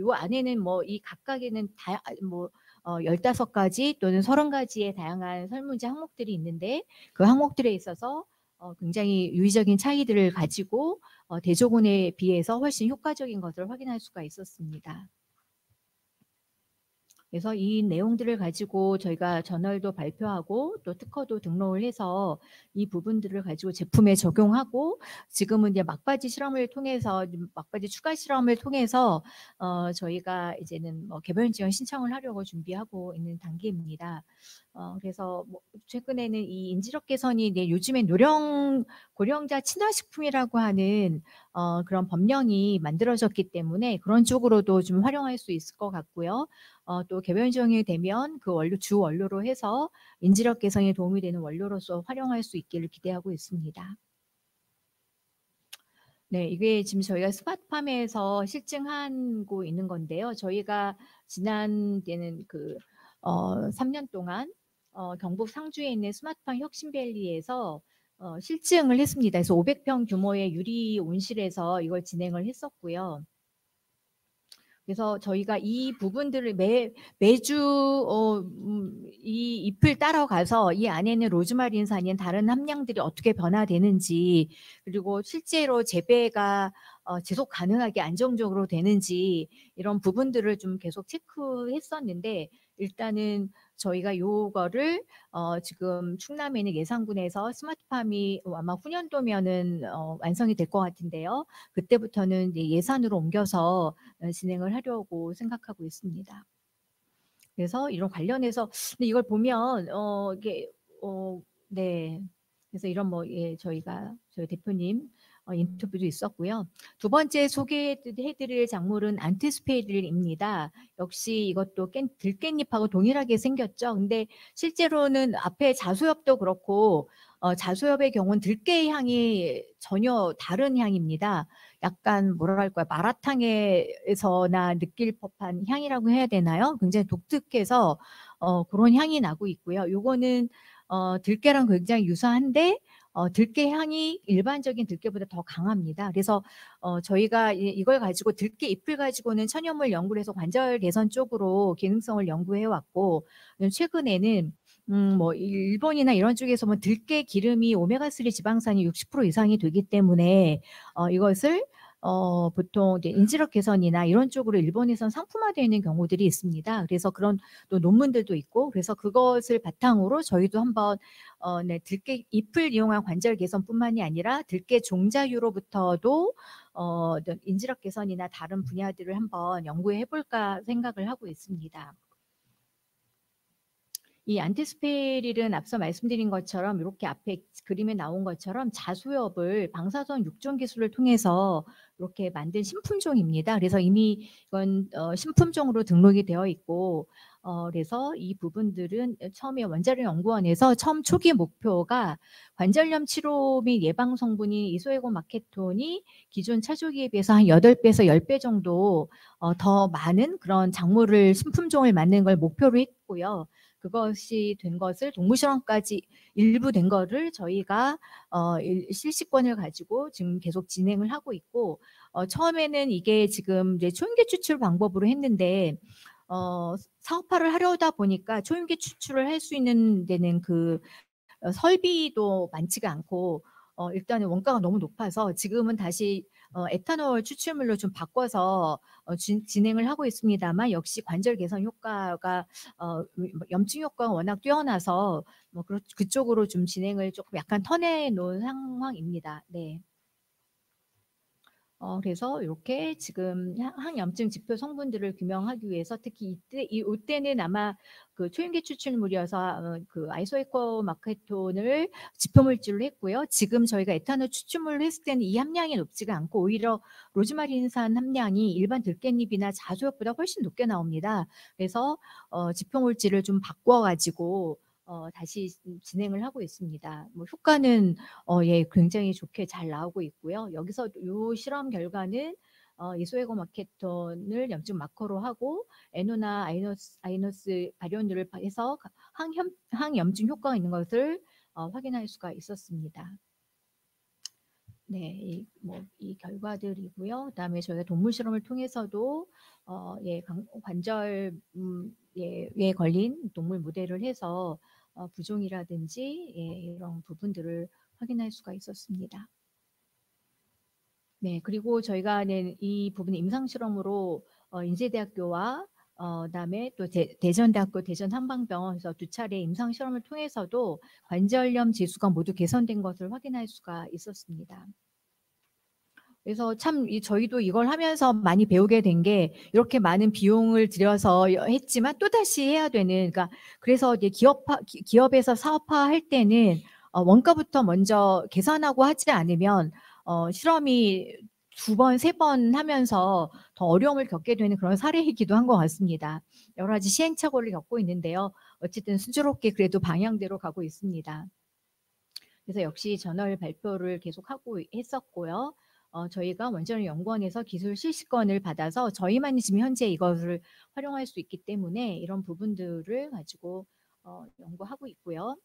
요 안에는 뭐 이 각각에는 15가지 또는 30가지의 다양한 설문지 항목들이 있는데 그 항목들에 있어서 굉장히 유의적인 차이들을 가지고 대조군에 비해서 훨씬 효과적인 것을 확인할 수가 있었습니다. 그래서 이 내용들을 가지고 저희가 저널도 발표하고 또 특허도 등록을 해서 이 부분들을 가지고 제품에 적용하고, 지금은 이제 막바지 추가 실험을 통해서 저희가 이제는 뭐 개별 지원 신청을 하려고 준비하고 있는 단계입니다. 그래서 뭐 최근에는 이 인지력 개선이 요즘에 고령자 친화식품이라고 하는 그런 법령이 만들어졌기 때문에 그런 쪽으로도 좀 활용할 수 있을 것 같고요. 또 개별 지원이 되면 그 주 원료로 해서 인지력 개선에 도움이 되는 원료로서 활용할 수 있기를 기대하고 있습니다. 네, 이게 지금 저희가 스마트팜에서 실증하고 있는 건데요. 저희가 지난 때는 3년 동안 경북 상주에 있는 스마트팜 혁신밸리에서 실증을 했습니다. 그래서 500평 규모의 유리 온실에서 이걸 진행을 했었고요. 그래서 저희가 이 부분들을 매주 이 잎을 따라가서 이 안에는 로즈마린산인 다른 함량들이 어떻게 변화되는지, 그리고 실제로 재배가 지속 가능하게 안정적으로 되는지 이런 부분들을 좀 계속 체크했었는데 일단은 저희가 요거를 지금 충남에 있는 예산군에서 스마트팜이 아마 후년도면은 완성이 될 것 같은데요. 그때부터는 이제 예산으로 옮겨서 진행을 하려고 생각하고 있습니다. 그래서 이런 관련해서 근데 이걸 보면 이게 네. 그래서 이런 저희가 저희 대표님 인터뷰도 있었고요. 두 번째 소개해드릴 작물은 안티스페리입니다. 역시 이것도 들깻잎하고 동일하게 생겼죠. 근데 실제로는 앞에 자수엽도 그렇고 자수엽의 경우는 들깨 향이 전혀 다른 향입니다. 약간 뭐랄까요, 마라탕에서나 느낄 법한 향이라고 해야 되나요? 굉장히 독특해서 그런 향이 나고 있고요. 요거는 들깨랑 굉장히 유사한데 들깨 향이 일반적인 들깨보다 더 강합니다. 그래서 저희가 이걸 가지고 들깨 잎을 가지고는 천연물 연구를 해서 관절 개선 쪽으로 기능성을 연구해 왔고 최근에는 일본이나 이런 쪽에서 들깨 기름이 오메가3 지방산이 60% 이상이 되기 때문에 이것을 보통 이제 인지력 개선이나 이런 쪽으로 일본에선 상품화되어 있는 경우들이 있습니다. 그래서 그런 또 논문들도 있고 그래서 그것을 바탕으로 저희도 한번 네, 들깨 잎을 이용한 관절 개선뿐만이 아니라 들깨 종자유로부터도 인지력 개선이나 다른 분야들을 한번 연구해 볼까 생각을 하고 있습니다. 이 안티스페릴은 앞서 말씀드린 것처럼 이렇게 앞에 그림에 나온 것처럼 자수엽을 방사선 육종 기술을 통해서 이렇게 만든 신품종입니다. 그래서 이미 이건 신품종으로 등록이 되어 있고 그래서 이 부분들은 처음에 원자력 연구원에서 처음 초기 목표가 관절염 치료 및 예방 성분인 이소에고 마케톤이 기존 차조기에 비해서 한 8배에서 10배 정도 더 많은 그런 작물을 신품종을 만드는 걸 목표로 했고요. 그것이 된 것을 동물실험까지 일부 된 거를 저희가 실시권을 가지고 지금 계속 진행을 하고 있고 처음에는 이게 지금 이제 초임계 추출 방법으로 했는데 사업화를 하려다 보니까 초임계 추출을 할 수 있는 데는 그 설비도 많지가 않고 일단은 원가가 너무 높아서 지금은 다시 에탄올 추출물로 좀 바꿔서 진행을 하고 있습니다만 역시 관절 개선 효과가 염증 효과가 워낙 뛰어나서 그쪽으로 좀 진행을 조금 약간 터내 놓은 상황입니다. 네. 그래서 이렇게 지금 항염증 지표 성분들을 규명하기 위해서 특히 이때는 아마 그 초임계 추출물이어서 그 아이소에코 마케톤을 지표물질로 했고요. 지금 저희가 에탄올 추출물을 했을 때는 이 함량이 높지가 않고 오히려 로즈마린산 함량이 일반 들깻잎이나 자수엽보다 훨씬 높게 나옵니다. 그래서 지표물질을 좀 바꿔가지고 다시 진행을 하고 있습니다. 효과는 예, 굉장히 좋게 잘 나오고 있고요. 여기서 이 실험 결과는 이소에고 마케톤을 염증 마커로 하고 에노나 아이노스 발현율을 해서 항염증 효과가 있는 것을 확인할 수가 있었습니다. 네, 이 결과들이고요. 그다음에 저희가 동물 실험을 통해서도 관절에 걸린 동물 모델을 해서 부종이라든지 이런 부분들을 확인할 수가 있었습니다. 네, 그리고 저희가 이 부분 임상 실험으로 인제대학교와 그다음에 또 대전대학교 대전한방병원에서 2차례 임상 실험을 통해서도 관절염 지수가 모두 개선된 것을 확인할 수가 있었습니다. 그래서 참 저희도 이걸 하면서 많이 배우게 된 게 이렇게 많은 비용을 들여서 했지만 또다시 해야 되는 그래서 이제 기업에서 사업화할 때는 원가부터 먼저 계산하고 하지 않으면 실험이 2번, 3번 하면서 더 어려움을 겪게 되는 그런 사례이기도 한 것 같습니다. 여러 가지 시행착오를 겪고 있는데요. 어쨌든 순조롭게 그래도 방향대로 가고 있습니다. 그래서 역시 저널 발표를 계속하고 했었고요. 저희가 원자력 연구원에서 기술 실시권을 받아서 저희만이 지금 현재 이것을 활용할 수 있기 때문에 이런 부분들을 가지고 연구하고 있고요.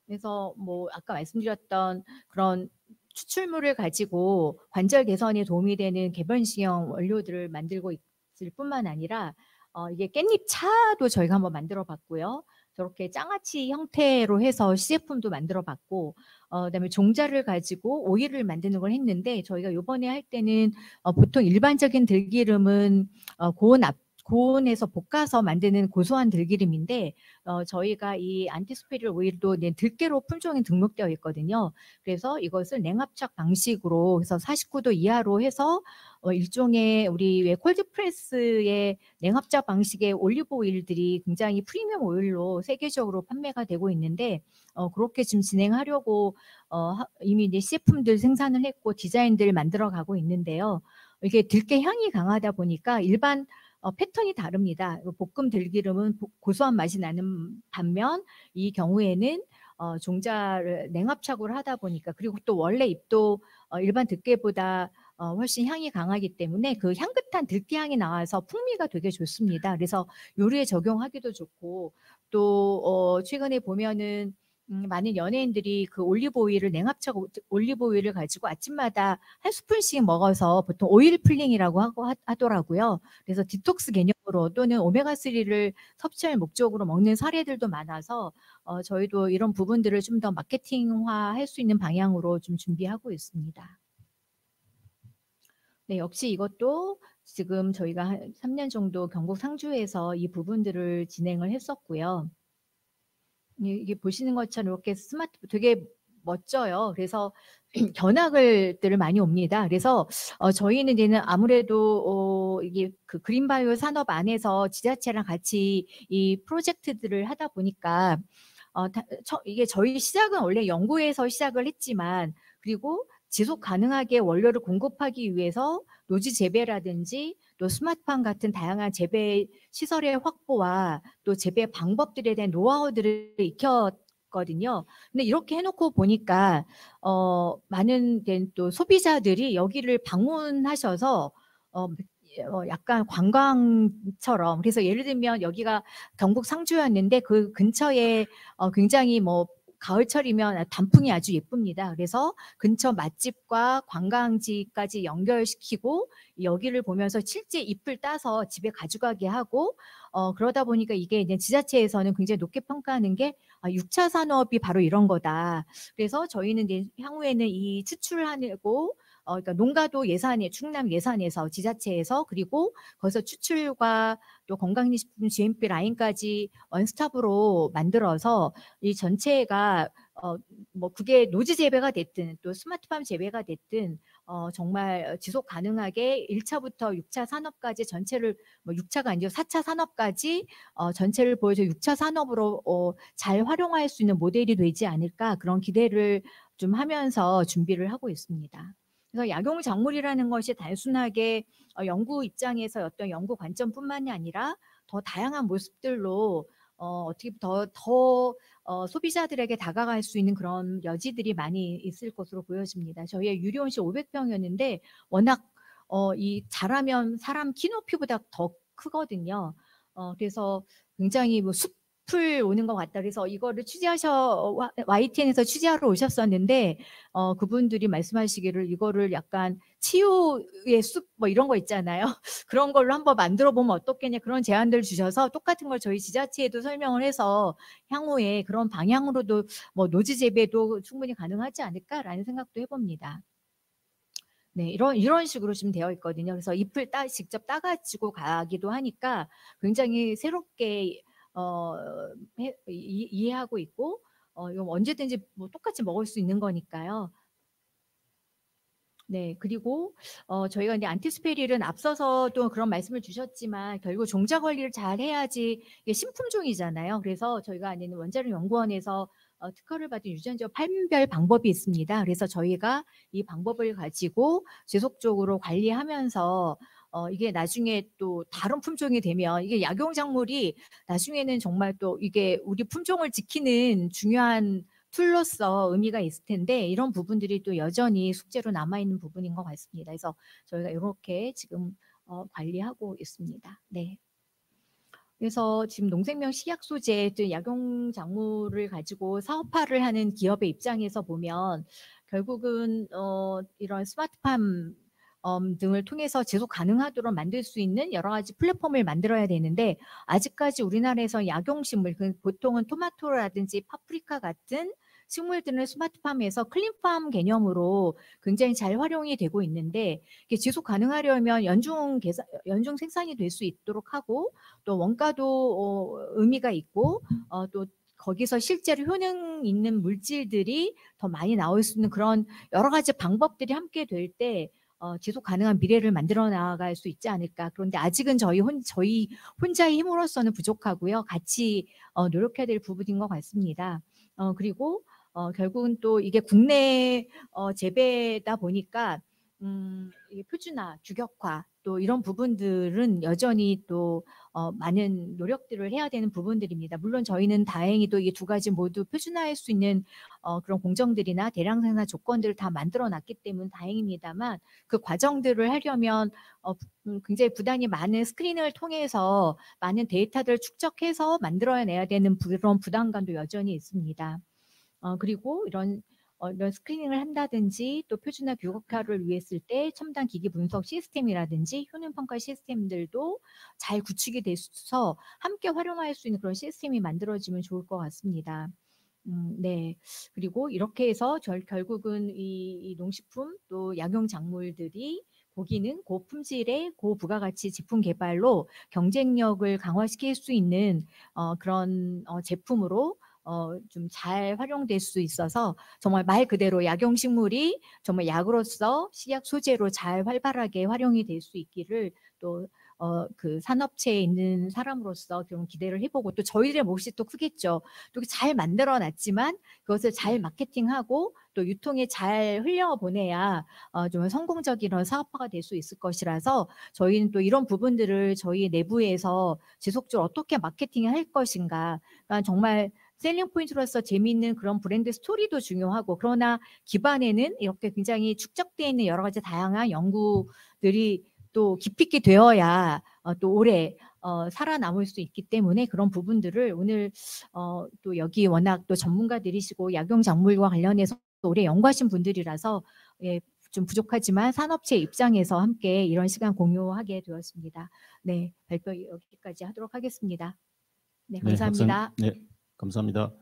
그래서 아까 말씀드렸던 그런 추출물을 가지고 관절 개선에 도움이 되는 개변식형 원료들을 만들고 있을 뿐만 아니라 이게 깻잎 차도 저희가 한번 만들어 봤고요. 저렇게 장아찌 형태로 해서 시제품도 만들어 봤고, 그다음에 종자를 가지고 오일을 만드는 걸 했는데, 저희가 요번에 할 때는 보통 일반적인 들기름은 고온에서 볶아서 만드는 고소한 들기름인데, 저희가 이 안티스페릴 오일도 들깨로 품종이 등록되어 있거든요. 그래서 이것을 냉압착 방식으로 해서 49도 이하로 해서 일종의 우리 왜 콜드프레스의 냉압착 방식의 올리브 오일들이 굉장히 프리미엄 오일로 세계적으로 판매가 되고 있는데, 그렇게 좀 진행하려고 이미 이제 CF품들 생산을 했고 디자인들 만들어 가고 있는데요. 이게 들깨 향이 강하다 보니까 일반 패턴이 다릅니다. 볶음 들기름은 고소한 맛이 나는 반면 이 경우에는 종자를 냉압착으로 하다 보니까, 그리고 또 원래 잎도 일반 들깨보다 훨씬 향이 강하기 때문에 그 향긋한 들깨 향이 나와서 풍미가 되게 좋습니다. 그래서 요리에 적용하기도 좋고, 또 최근에 보면은 많은 연예인들이 그 올리브 오일을 냉압착 올리브 오일을 가지고 아침마다 한 스푼씩 먹어서 보통 오일 플링이라고 하더라고요. 그래서 디톡스 개념으로 또는 오메가3를 섭취할 목적으로 먹는 사례들도 많아서 저희도 이런 부분들을 좀 더 마케팅화 할 수 있는 방향으로 좀 준비하고 있습니다. 네, 역시 이것도 지금 저희가 한 3년 정도 경북 상주에서 이 부분들을 진행을 했었고요. 이게 보시는 것처럼 이렇게 스마트 되게 멋져요. 그래서 견학들을 많이 옵니다. 그래서 저희는 이제는 아무래도 이게 그 그린바이오 산업 안에서 지자체랑 같이 이 프로젝트들을 하다 보니까 이게 저희 시작은 원래 연구에서 시작을 했지만, 그리고 지속 가능하게 원료를 공급하기 위해서 노지 재배라든지 또 스마트팜 같은 다양한 재배 시설의 확보와 또 재배 방법들에 대한 노하우들을 익혔거든요. 근데 이렇게 해놓고 보니까 많은 또 소비자들이 여기를 방문하셔서 약간 관광처럼, 그래서 예를 들면 여기가 경북 상주였는데 그 근처에 굉장히 뭐 가을철이면 단풍이 아주 예쁩니다. 그래서 근처 맛집과 관광지까지 연결시키고 여기를 보면서 실제 잎을 따서 집에 가져가게 하고, 그러다 보니까 이게 이제 지자체에서는 굉장히 높게 평가하는 게 6차 산업이 바로 이런 거다. 그래서 저희는 이제 향후에는 이 추출하고 그러니까 농가도 예산에 충남 예산에서 지자체에서, 그리고 거기서 추출과 또 건강식품 GMP 라인까지 원스톱으로 만들어서 이 전체가 뭐 그게 노지 재배가 됐든 또 스마트팜 재배가 됐든 정말 지속 가능하게 1차부터 6차 산업까지 전체를, 뭐 6차가 아니죠, 4차 산업까지 전체를 보여줘 6차 산업으로 잘 활용할 수 있는 모델이 되지 않을까, 그런 기대를 좀 하면서 준비를 하고 있습니다. 그래서 약용 작물이라는 것이 단순하게 연구 입장에서 어떤 연구 관점뿐만이 아니라 더 다양한 모습들로 어떻게 더 소비자들에게 다가갈 수 있는 그런 여지들이 많이 있을 것으로 보여집니다. 저희의 유료온실 500평이었는데 워낙 이 자라면 사람 키 높이보다 더 크거든요. 그래서 굉장히 뭐 숲을 오는 것 같다. 그래서 이거를 YTN에서 취재하러 오셨었는데 그분들이 말씀하시기를 이거를 약간 치유의 숲 뭐 이런 거 있잖아요. 그런 걸로 한번 만들어 보면 어떻겠냐, 그런 제안들 주셔서 똑같은 걸 저희 지자체에도 설명을 해서 향후에 그런 방향으로도 뭐 노지 재배도 충분히 가능하지 않을까라는 생각도 해봅니다. 네, 이런 식으로 좀 되어 있거든요. 그래서 잎을 직접 따가지고 가기도 하니까 굉장히 새롭게 이해하고 있고, 이거 언제든지 뭐 똑같이 먹을 수 있는 거니까요. 네, 그리고 저희가 이제 안티스페릴은 앞서서 또 그런 말씀을 주셨지만 결국 종자 관리를 잘 해야지, 이게 신품종이잖아요. 그래서 저희가 아는 원자력 연구원에서 특허를 받은 유전자 판별 방법이 있습니다. 그래서 저희가 이 방법을 가지고 지속적으로 관리하면서 이게 나중에 또 다른 품종이 되면 이게 약용작물이 나중에는 정말 또 이게 우리 품종을 지키는 중요한 툴로서 의미가 있을 텐데, 이런 부분들이 또 여전히 숙제로 남아있는 부분인 것 같습니다. 그래서 저희가 이렇게 지금 관리하고 있습니다. 네. 그래서 지금 농생명 식약 소재 또 약용 작물을 가지고 사업화를 하는 기업의 입장에서 보면 결국은 이런 스마트팜 등을 통해서 지속 가능하도록 만들 수 있는 여러 가지 플랫폼을 만들어야 되는데 아직까지 우리나라에서 약용식물, 보통은 토마토라든지 파프리카 같은 식물들을 스마트팜에서 클린팜 개념으로 굉장히 잘 활용이 되고 있는데 이게 지속 가능하려면 연중 생산이 될 수 있도록 하고 또 원가도 의미가 있고 또 거기서 실제로 효능 있는 물질들이 더 많이 나올 수 있는 그런 여러 가지 방법들이 함께 될 때 지속 가능한 미래를 만들어 나갈 수 있지 않을까. 그런데 아직은 저희 혼자의 힘으로서는 부족하고요. 같이 노력해야 될 부분인 것 같습니다. 그리고 결국은 또 이게 국내 재배다 보니까 이게 표준화, 규격화 또 이런 부분들은 여전히 또 많은 노력들을 해야 되는 부분들입니다. 물론 저희는 다행히도 이 두 가지 모두 표준화할 수 있는 그런 공정들이나 대량 생산 조건들을 다 만들어 놨기 때문에 다행입니다만 그 과정들을 하려면 굉장히 부단히 많은 스크린을 통해서 많은 데이터들을 축적해서 만들어내야 되는 그런 부담감도 여전히 있습니다. 그리고 이런 스크리닝을 한다든지 또 표준화 규격화를 위했을 때 첨단 기기 분석 시스템이라든지 효능 평가 시스템들도 잘 구축이 돼서 함께 활용할 수 있는 그런 시스템이 만들어지면 좋을 것 같습니다. 네. 그리고 이렇게 해서 결국은 이 농식품 또 약용 작물들이 고기능, 고품질의 고부가가치 제품 개발로 경쟁력을 강화시킬 수 있는 그런 제품으로 좀 잘 활용될 수 있어서 정말 말 그대로 약용식물이 정말 약으로서 식약 소재로 잘 활발하게 활용이 될 수 있기를 또 그 산업체에 있는 사람으로서 좀 기대를 해보고 또 저희들의 몫이 또 크겠죠. 또 잘 만들어 놨지만 그것을 잘 마케팅하고 또 유통에 잘 흘려보내야 좀 성공적인 사업화가 될 수 있을 것이라서 저희는 또 이런 부분들을 저희 내부에서 지속적으로 어떻게 마케팅을 할 것인가. 그러니까 정말 셀링 포인트로서 재미있는 그런 브랜드 스토리도 중요하고 그러나 기반에는 이렇게 굉장히 축적되어 있는 여러 가지 다양한 연구들이 또 깊이 있게 되어야 또 오래 살아남을 수 있기 때문에 그런 부분들을 오늘 또 여기 워낙 또 전문가들이시고 약용작물과 관련해서 오래 연구하신 분들이라서 예, 좀 부족하지만 산업체 입장에서 함께 이런 시간 공유하게 되었습니다. 네, 발표 여기까지 하도록 하겠습니다. 네, 감사합니다. 네, 감사합니다.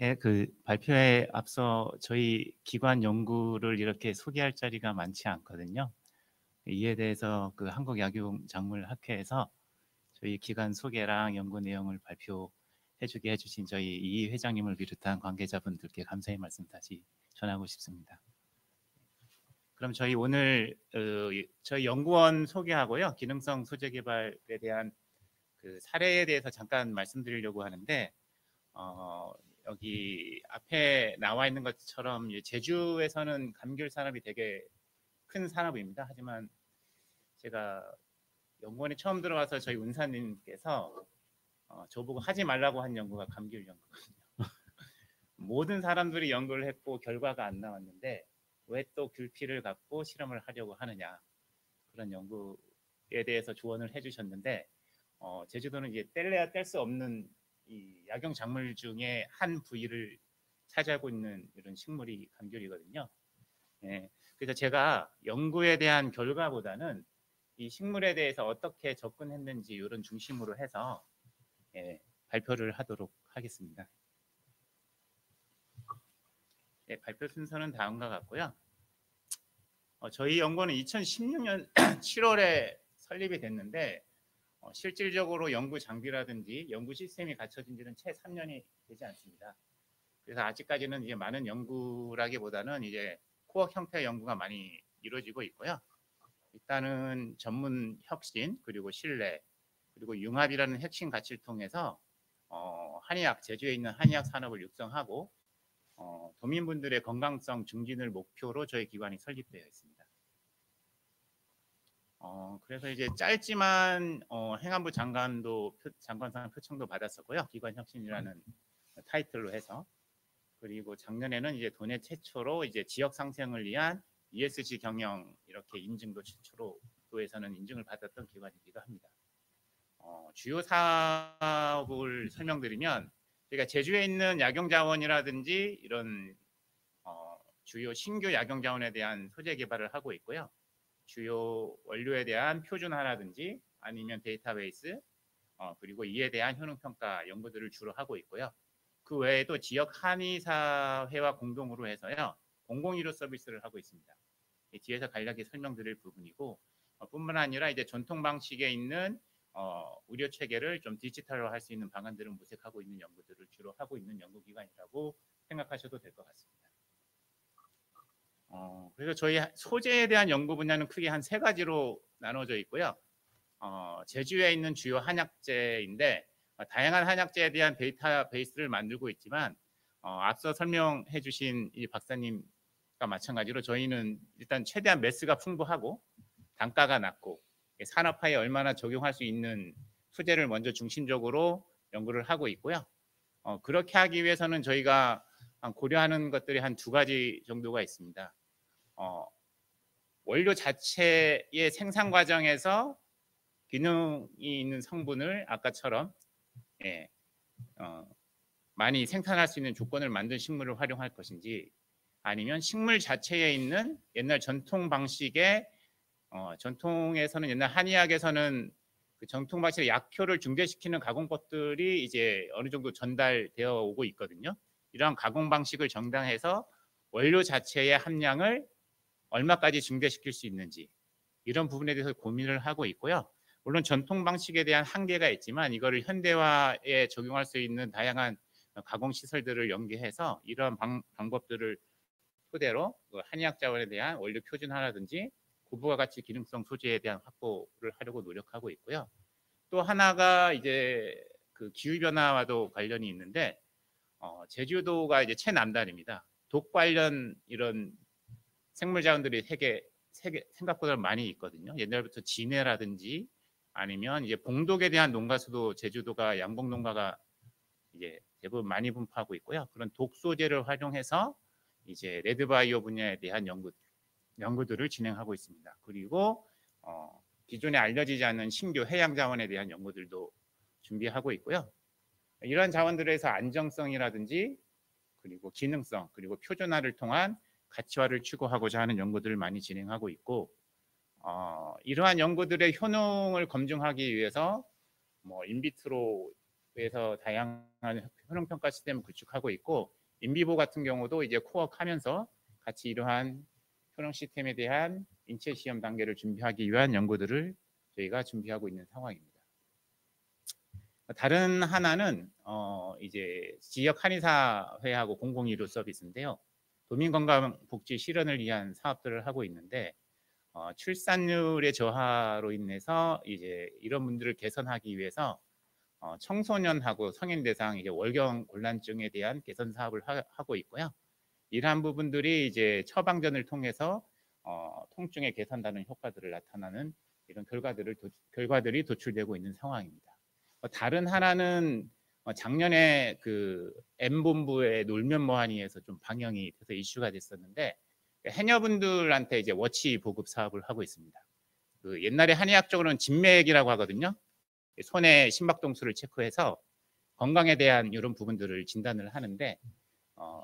예, 그 발표에 앞서 저희 기관 연구를 이렇게 소개할 자리가 많지 않거든요. 이에 대해서 그 한국약용작물학회에서 저희 기관 소개랑 연구 내용을 발표해주게 해주신 저희 이 회장님을 비롯한 관계자분들께 감사의 말씀 다시 전하고 싶습니다. 그럼 저희 오늘 저희 연구원 소개하고요, 기능성 소재 개발에 대한 그 사례에 대해서 잠깐 말씀드리려고 하는데 여기 앞에 나와 있는 것처럼 제주에서는 감귤 산업이 되게 큰 산업입니다. 하지만 제가 연구원에 처음 들어와서 저희 운사님께서 저보고 하지 말라고 한 연구가 감귤 연구거든요. 모든 사람들이 연구를 했고 결과가 안 나왔는데 왜 또 귤피를 갖고 실험을 하려고 하느냐, 그런 연구에 대해서 조언을 해주셨는데 제주도는 이제 뗄래야 뗄 수 없는 이 약용 작물 중에 한 부위를 차지하고 있는 이런 식물이 감귤이거든요. 예, 그래서 제가 연구에 대한 결과보다는 이 식물에 대해서 어떻게 접근했는지 이런 중심으로 해서 발표를 하도록 하겠습니다. 발표 순서는 다음과 같고요. 저희 연구원은 2016년 7월에 설립이 됐는데 실질적으로 연구 장비라든지 연구 시스템이 갖춰진 지는 채 3년이 되지 않습니다. 그래서 아직까지는 이제 많은 연구라기보다는 이제 코어 형태 연구가 많이 이루어지고 있고요. 일단은 전문 혁신, 그리고 신뢰, 그리고 융합이라는 핵심 가치를 통해서 한의학, 제주에 있는 한의학 산업을 육성하고 도민분들의 건강성 증진을 목표로 저희 기관이 설립되어 있습니다. 그래서 이제 짧지만 행안부 장관상 표창도 받았었고요. 기관혁신이라는 타이틀로 해서. 그리고 작년에는 이제 도내 최초로 이제 지역 상생을 위한 ESG 경영 이렇게 인증도 최초로 도에서는 인증을 받았던 기관이기도 합니다. 주요 사업을 설명드리면 저희가 제주에 있는 약용자원이라든지 이런 주요 신규 약용 자원에 대한 소재 개발을 하고 있고요. 주요 원료에 대한 표준화라든지 아니면 데이터베이스 그리고 이에 대한 효능평가 연구들을 주로 하고 있고요. 그 외에도 지역 한의사회와 공동으로 해서요. 공공의료 서비스를 하고 있습니다. 뒤에서 간략히 설명드릴 부분이고 뿐만 아니라 이제 전통 방식에 있는 의료 체계를 좀 디지털로 할 수 있는 방안들을 모색하고 있는 연구들을 주로 하고 있는 연구기관이라고 생각하셔도 될 것 같습니다. 그래서 저희 소재에 대한 연구 분야는 크게 한 3가지로 나눠져 있고요. 제주에 있는 주요 한약재인데 다양한 한약재에 대한 데이터베이스를 만들고 있지만 앞서 설명해 주신 이 박사님과 마찬가지로 저희는 일단 최대한 매스가 풍부하고 단가가 낮고 산업화에 얼마나 적용할 수 있는 소재를 먼저 중심적으로 연구를 하고 있고요. 그렇게 하기 위해서는 저희가 고려하는 것들이 한 2가지 정도가 있습니다. 원료 자체의 생산 과정에서 기능이 있는 성분을 아까처럼 많이 생산할 수 있는 조건을 만든 식물을 활용할 것인지 아니면 식물 자체에 있는 옛날 전통 방식의 전통에서는 옛날 한의학에서는 그 전통 방식의 약효를 증대시키는 가공법들이 이제 어느 정도 전달되어 오고 있거든요. 이러한 가공 방식을 정당해서 원료 자체의 함량을 얼마까지 증대시킬 수 있는지 이런 부분에 대해서 고민을 하고 있고요. 물론 전통 방식에 대한 한계가 있지만 이거를 현대화에 적용할 수 있는 다양한 가공 시설들을 연계해서 이러한 방법들을 토대로 한의학 자원에 대한 원료 표준화라든지 고부가 가치 기능성 소재에 대한 확보를 하려고 노력하고 있고요. 또 하나가 이제 그 기후 변화와도 관련이 있는데 제주도가 이제 최남단입니다. 독 관련 이런 생물 자원들이 생각보다 많이 있거든요. 옛날부터 진해라든지 아니면 이제 봉독에 대한 농가 수도 제주도가 양봉 농가가 이제 대부분 많이 분포하고 있고요. 그런 독 소재를 활용해서 이제 레드바이오 분야에 대한 연구들을 진행하고 있습니다. 그리고 기존에 알려지지 않은 신규 해양 자원에 대한 연구들도 준비하고 있고요. 이러한 자원들에서 안정성이라든지 그리고 기능성 그리고 표준화를 통한 가치화를 추구하고자 하는 연구들을 많이 진행하고 있고 이러한 연구들의 효능을 검증하기 위해서 뭐 인비트로에서 다양한 효능 평가 시스템을 구축하고 있고 인비보 같은 경우도 이제 코어하면서 같이 이러한 효능 시스템에 대한 인체 시험 단계를 준비하기 위한 연구들을 저희가 준비하고 있는 상황입니다. 다른 하나는 이제 지역 한의사회하고 공공의료 서비스인데요. 도민건강복지 실현을 위한 사업들을 하고 있는데 출산율의 저하로 인해서 이제 이런 문제를 개선하기 위해서 청소년하고 성인 대상 이제 월경 곤란증에 대한 개선 사업을 하고 있고요. 이러한 부분들이 이제 처방전을 통해서 통증의 개선되는 효과들을 나타나는 이런 결과들이 도출되고 있는 상황입니다. 다른 하나는 작년에 그 M본부의 놀면 뭐하니에서 좀 방영이 돼서 이슈가 됐었는데 해녀분들한테 이제 워치 보급 사업을 하고 있습니다. 그 옛날에 한의학적으로는 진맥이라고 하거든요. 손에 심박동수를 체크해서 건강에 대한 이런 부분들을 진단을 하는데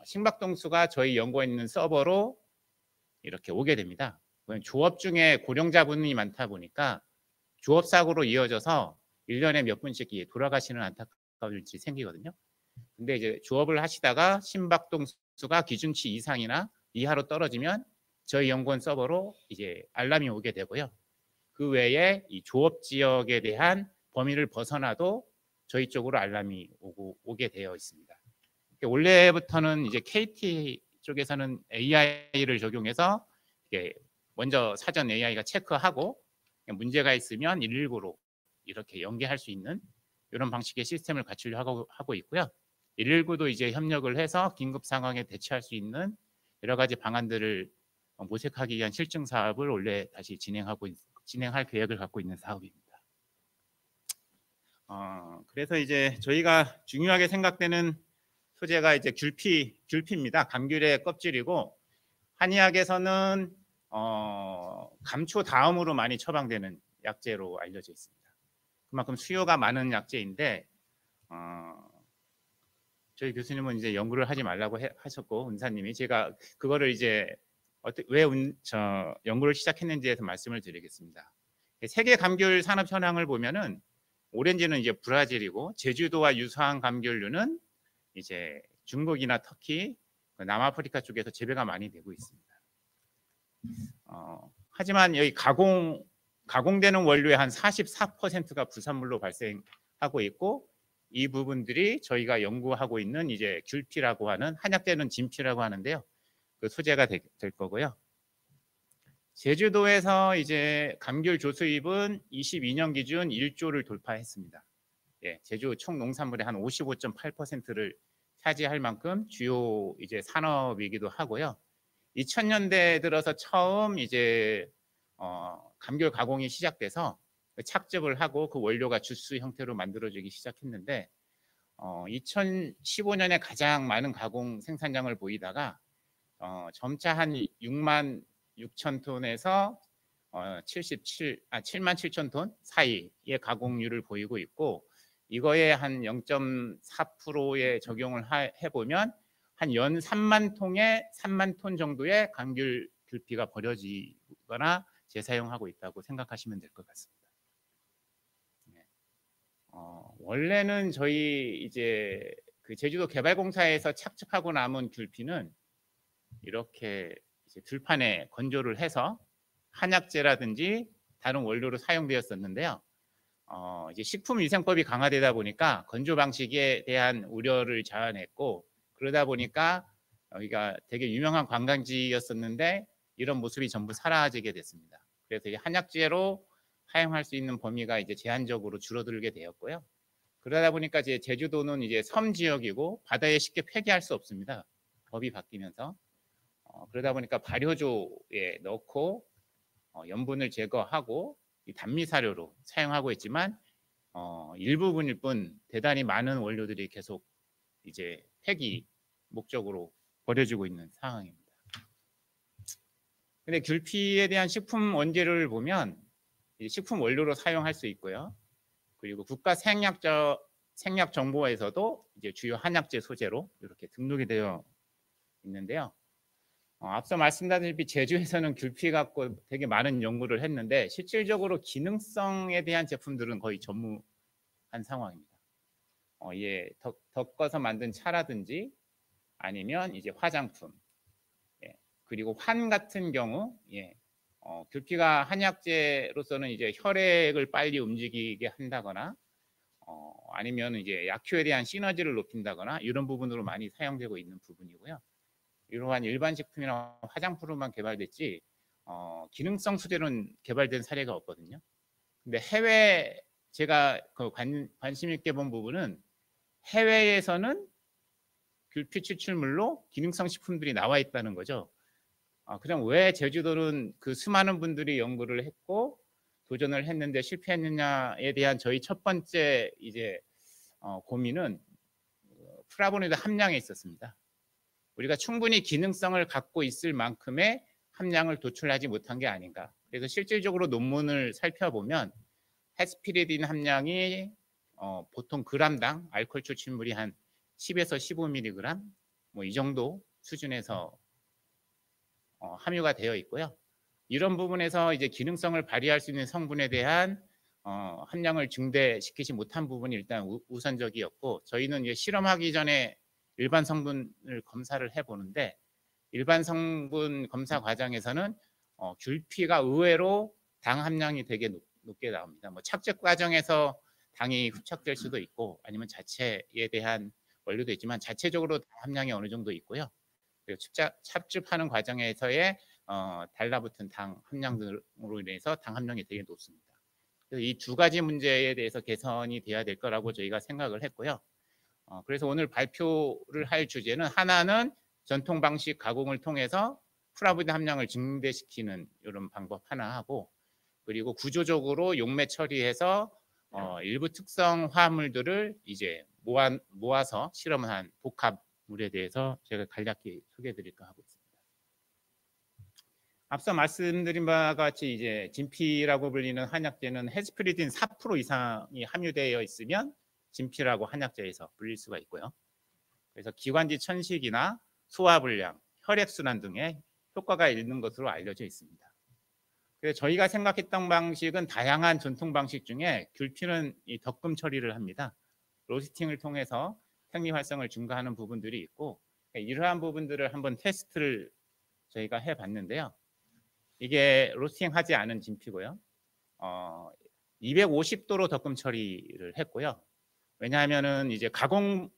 심박동수가 저희 연구에 있는 서버로 이렇게 오게 됩니다. 조업 중에 고령자분이 많다 보니까 조업 사고로 이어져서 1년에 몇 분씩 돌아가시는 안타까운 일이 생기거든요. 근데 이제 조업을 하시다가 심박동수가 기준치 이상이나 이하로 떨어지면 저희 연구원 서버로 이제 알람이 오게 되고요. 그 외에 이 조업 지역에 대한 범위를 벗어나도 저희 쪽으로 알람이 오게 되어 있습니다. 원래부터는 이제 KT 쪽에서는 AI를 적용해서 먼저 사전 AI가 체크하고 문제가 있으면 119로 이렇게 연계할 수 있는 이런 방식의 시스템을 갖추려고 하고 있고요. 119도 이제 협력을 해서 긴급 상황에 대처할 수 있는 여러 가지 방안들을 모색하기 위한 실증 사업을 원래 다시 진행할 계획을 갖고 있는 사업입니다. 그래서 이제 저희가 중요하게 생각되는 소재가 이제 귤피입니다. 감귤의 껍질이고 한의학에서는 감초 다음으로 많이 처방되는 약재로 알려져 있습니다. 그만큼 수요가 많은 약재인데 저희 교수님은 이제 연구를 하지 말라고 하셨고 은사님이 제가 그거를 이제 왜 연구를 시작했는지에 대해서 말씀을 드리겠습니다. 세계 감귤 산업 현황을 보면은 오렌지는 이제 브라질이고 제주도와 유사한 감귤류는 이제 중국이나 터키, 남아프리카 쪽에서 재배가 많이 되고 있습니다. 하지만 여기 가공되는 원료의 한 44%가 부산물로 발생하고 있고 이 부분들이 저희가 연구하고 있는 이제 귤피라고 하는 한약재는 진피라고 하는데요. 그 소재가 될 거고요. 제주도에서 이제 감귤 조수입은 22년 기준 1조를 돌파했습니다. 예, 제주 총 농산물의 한 55.8%를 차지할 만큼 주요 이제 산업이기도 하고요. 2000년대 들어서 처음 이제 감귤 가공이 시작돼서 착즙을 하고 그 원료가 주스 형태로 만들어지기 시작했는데 2015년에 가장 많은 가공 생산량을 보이다가 점차 한 6만 6천 톤에서 7만 7천 톤 사이의 가공률을 보이고 있고 이거에 한 0.4%의 적용을 해보면 한 연 3만 톤 정도의 감귤 귤피가 버려지거나 재사용하고 있다고 생각하시면 될 것 같습니다. 원래는 저희 이제 그 제주도 개발공사에서 착즙하고 남은 귤피는 이렇게 이제 들판에 건조를 해서 한약재라든지 다른 원료로 사용되었었는데요. 이제 식품위생법이 강화되다 보니까 건조 방식에 대한 우려를 자아냈고 그러다 보니까 여기가 되게 유명한 관광지였었는데 이런 모습이 전부 사라지게 됐습니다. 그래서 이제 한약재로 사용할 수 있는 범위가 이제 제한적으로 줄어들게 되었고요. 그러다 보니까 이제 제주도는 이제 섬 지역이고 바다에 쉽게 폐기할 수 없습니다. 법이 바뀌면서 그러다 보니까 발효조에 넣고 염분을 제거하고 이 단미 사료로 사용하고 있지만 일부분일 뿐 대단히 많은 원료들이 계속 이제 폐기 목적으로 버려지고 있는 상황입니다. 근데 귤피에 대한 식품 원재료를 보면 식품 원료로 사용할 수 있고요. 그리고 국가 생약 정보에서도 이제 주요 한약재 소재로 이렇게 등록이 되어 있는데요. 앞서 말씀드렸다시피 제주에서는 귤피 갖고 되게 많은 연구를 했는데 실질적으로 기능성에 대한 제품들은 거의 전무한 상황입니다. 예, 덮어서 만든 차라든지 아니면 이제 화장품, 예, 그리고 환 같은 경우, 예, 귤피가 한약재로서는 이제 혈액을 빨리 움직이게 한다거나, 아니면 이제 약효에 대한 시너지를 높인다거나 이런 부분으로 많이 사용되고 있는 부분이고요. 이러한 일반 식품이나 화장품으로만 개발됐지, 기능성 소재로는 개발된 사례가 없거든요. 근데 제가 그 관심 있게 본 부분은 해외에서는 귤피 추출물로 기능성 식품들이 나와 있다는 거죠. 그럼 왜 제주도는 그 수많은 분들이 연구를 했고 도전을 했는데 실패했느냐에 대한 저희 첫 번째 이제 고민은 플라보노이드 함량에 있었습니다. 우리가 충분히 기능성을 갖고 있을 만큼의 함량을 도출하지 못한 게 아닌가. 그래서 실질적으로 논문을 살펴보면 헤스피리딘 함량이 보통 그람당 알코올 추출물이 한 10에서 15mg 뭐 이 정도 수준에서 함유가 되어 있고요. 이런 부분에서 이제 기능성을 발휘할 수 있는 성분에 대한 함량을 증대시키지 못한 부분이 일단 우선적이었고 저희는 이제 실험하기 전에 일반 성분을 검사를 해보는데 일반 성분 검사 과정에서는 귤피가 의외로 당 함량이 되게 높게 나옵니다. 뭐 착즙 과정에서 당이 흡착될 수도 있고 아니면 자체에 대한 원료도 있지만 자체적으로 당 함량이 어느 정도 있고요. 그리고 착즙하는 과정에서의 달라붙은 당 함량 등으로 인해서 당 함량이 되게 높습니다. 그래서 이 두 가지 문제에 대해서 개선이 돼야 될 거라고 저희가 생각을 했고요. 그래서 오늘 발표를 할 주제는 하나는 전통 방식 가공을 통해서 플라보노이드 함량을 증대시키는 이런 방법 하나 하고 그리고 구조적으로 용매 처리해서 일부 특성 화합물들을 이제 모아서 실험한 복합물에 대해서 제가 간략히 소개해 드릴까 하고 있습니다. 앞서 말씀드린 바와 같이 이제 진피라고 불리는 한약재는 헤스피리딘 4% 이상이 함유되어 있으면 진피라고 한약재에서 불릴 수가 있고요. 그래서 기관지 천식이나 소화불량, 혈액순환 등의 효과가 있는 것으로 알려져 있습니다. 그래서 저희가 생각했던 방식은 다양한 전통 방식 중에 귤피는 이 덕금 처리를 합니다. 로스팅을 통해서 생리 활성을 증가하는 부분들이 있고, 이러한 부분들을 한번 테스트를 저희가 해봤는데요. 이게 로스팅하지 않은 진피고요. 250도로 덕금 처리를 했고요. 왜냐하면은 이제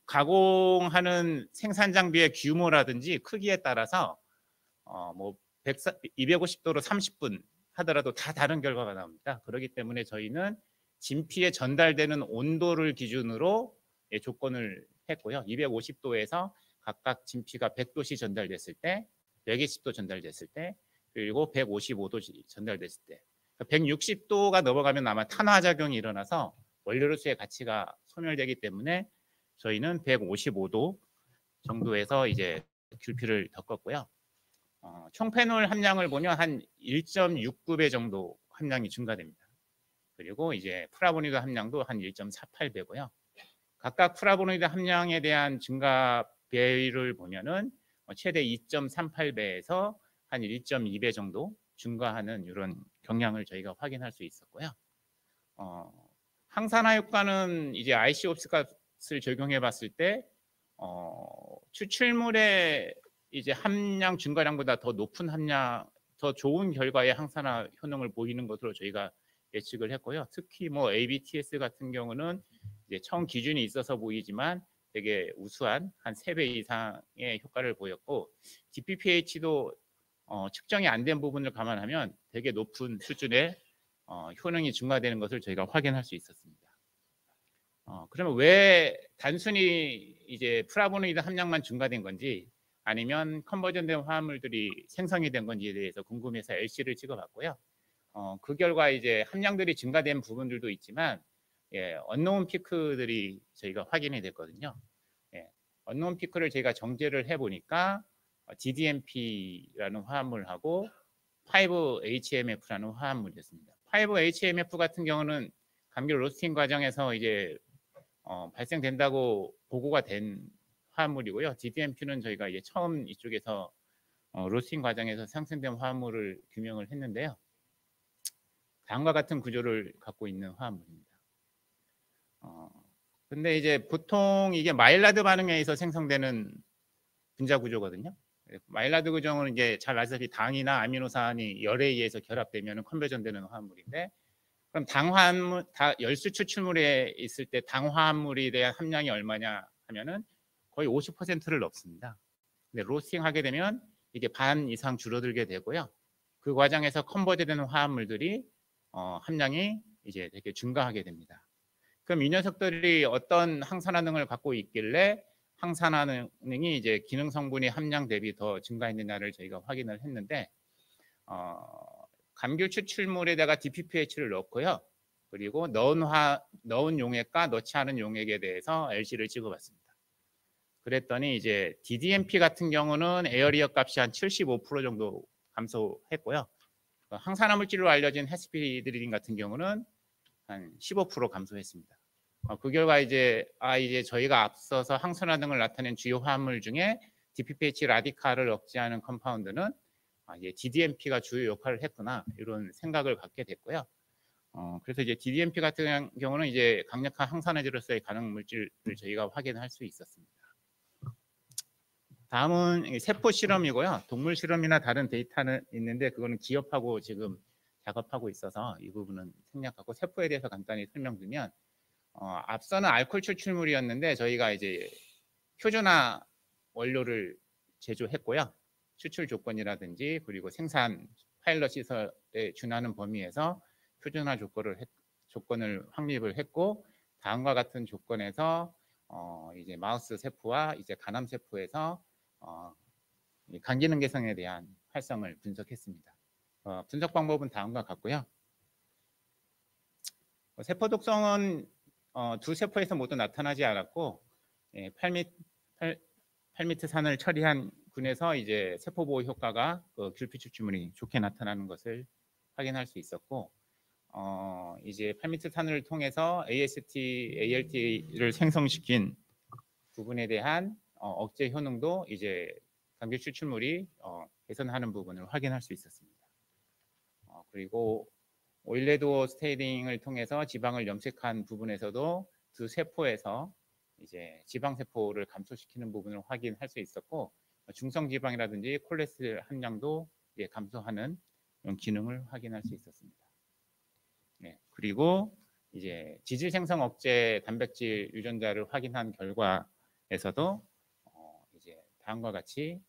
가공하는 생산 장비의 규모라든지 크기에 따라서 뭐 250도로 30분 하더라도 다 다른 결과가 나옵니다. 그렇기 때문에 저희는 진피에 전달되는 온도를 기준으로 조건을 했고요. 250도에서 각각 진피가 100도씩 전달됐을 때, 120도 전달됐을 때, 그리고 155도 전달됐을 때, 160도가 넘어가면 아마 탄화작용이 일어나서 원료로서의 가치가 소멸되기 때문에 저희는 155도 정도에서 이제 귤피를 덮었고요. 총페놀 함량을 보면 한 1.69배 정도 함량이 증가됩니다. 그리고 이제 프라보니드 함량도 한 1.48배고요. 각각 프라보니드 함량에 대한 증가 배를 보면은 최대 2.38배에서 한 1.2배 정도 증가하는 이런 경향을 저희가 확인할 수 있었고요. 항산화 효과는 이제 ICOPS을 적용해 봤을 때 추출물의 이제 함량 증가량보다 더 높은 함량, 더 좋은 결과의 항산화 효능을 보이는 것으로 저희가 예측을 했고요. 특히 뭐 ABTS 같은 경우는 이제 처음 기준이 있어서 보이지만 되게 우수한 한 3배 이상의 효과를 보였고, DPPH도 측정이 안 된 부분을 감안하면 되게 높은 수준의 효능이 증가되는 것을 저희가 확인할 수 있었습니다. 그러면 왜 단순히 이제 프라보노이드 함량만 증가된 건지 아니면 컨버전된 화합물들이 생성이 된 건지에 대해서 궁금해서 LC를 찍어봤고요. 그 결과 이제 함량들이 증가된 부분들도 있지만, 언노운 피크들이 저희가 확인이 됐거든요. 언노운 피크를 저희가 정제를 해보니까 DDMP라는 화합물하고 5-HMF라는 화합물이었습니다. 5-HMF 같은 경우는 감귤 로스팅 과정에서 이제 발생된다고 보고가 된 화합물이고요. DDMP는 저희가 이제 처음 이쪽에서 로스팅 과정에서 생성된 화합물을 규명을 했는데요. 다음과 같은 구조를 갖고 있는 화합물입니다. 근데 이제 보통 이게 마일라드 반응에 의해서 생성되는 분자 구조거든요. 마일라드 구조는 이제 잘 아시다시피 당이나 아미노산이 열에 의해서 결합되면 컨버전되는 화합물인데, 그럼 당화합물, 열수 추출물에 있을 때 당화합물에 대한 함량이 얼마냐 하면은 거의 50%를 넘습니다. 근데 로스팅하게 되면 이게 반 이상 줄어들게 되고요. 그 과정에서 컨버전되는 화합물들이 함량이 이제 되게 증가하게 됩니다. 그럼 이 녀석들이 어떤 항산화능을 갖고 있길래 항산화능이 이제 기능 성분이 함량 대비 더 증가했느냐를 저희가 확인을 했는데, 감귤 추출물에다가 DPPH를 넣고요. 그리고 넣은 용액과 넣지 않은 용액에 대해서 LC를 찍어봤습니다. 그랬더니 이제 DDMP 같은 경우는 에어리어 값이 한 75% 정도 감소했고요. 항산화 물질로 알려진 헤스피드린 같은 경우는 한 15% 감소했습니다. 그 결과 이제 저희가 앞서서 항산화 등을 나타낸 주요 화합물 중에 DPPH 라디칼을 억제하는 컴파운드는 이제 DDMP가 주요 역할을 했구나, 이런 생각을 갖게 됐고요. 그래서 이제 DDMP 같은 경우는 이제 강력한 항산화제로서의 가능 물질을 저희가 확인할 수 있었습니다. 다음은 세포 실험이고요. 동물 실험이나 다른 데이터는 있는데 그거는 기업하고 지금 작업하고 있어서 이 부분은 생략하고 세포에 대해서 간단히 설명드리면, 앞서는 알코올 추출물이었는데 저희가 이제 표준화 원료를 제조했고요. 추출 조건이라든지 그리고 생산 파일럿 시설에 준하는 범위에서 표준화 조건을 확립을 했고, 다음과 같은 조건에서 이제 마우스 세포와 이제 간암 세포에서 간 기능 개선에 대한 활성을 분석했습니다. 분석 방법은 다음과 같고요. 세포 독성은 두 세포에서 모두 나타나지 않았고, 8미트산을 처리한 군에서 이제 세포 보호 효과가 귤피 추출물이 좋게 나타나는 것을 확인할 수 있었고, 이제 8미트산을 통해서 AST, ALT를 생성시킨 부분에 대한 억제 효능도 이제 감귤 추출물이 개선하는 부분을 확인할 수 있었습니다. 그리고 오일레드워 스테이링을 통해서 지방을 염색한 부분에서도 두 세포에서 이제 지방 세포를 감소시키는 부분을 확인할 수 있었고, 중성 지방이라든지 콜레스테롤 함량도 감소하는 이런 기능을 확인할 수 있었습니다. 네, 그리고 이제 지질 생성 억제 단백질 유전자를 확인한 결과에서도 이제 다음과 같이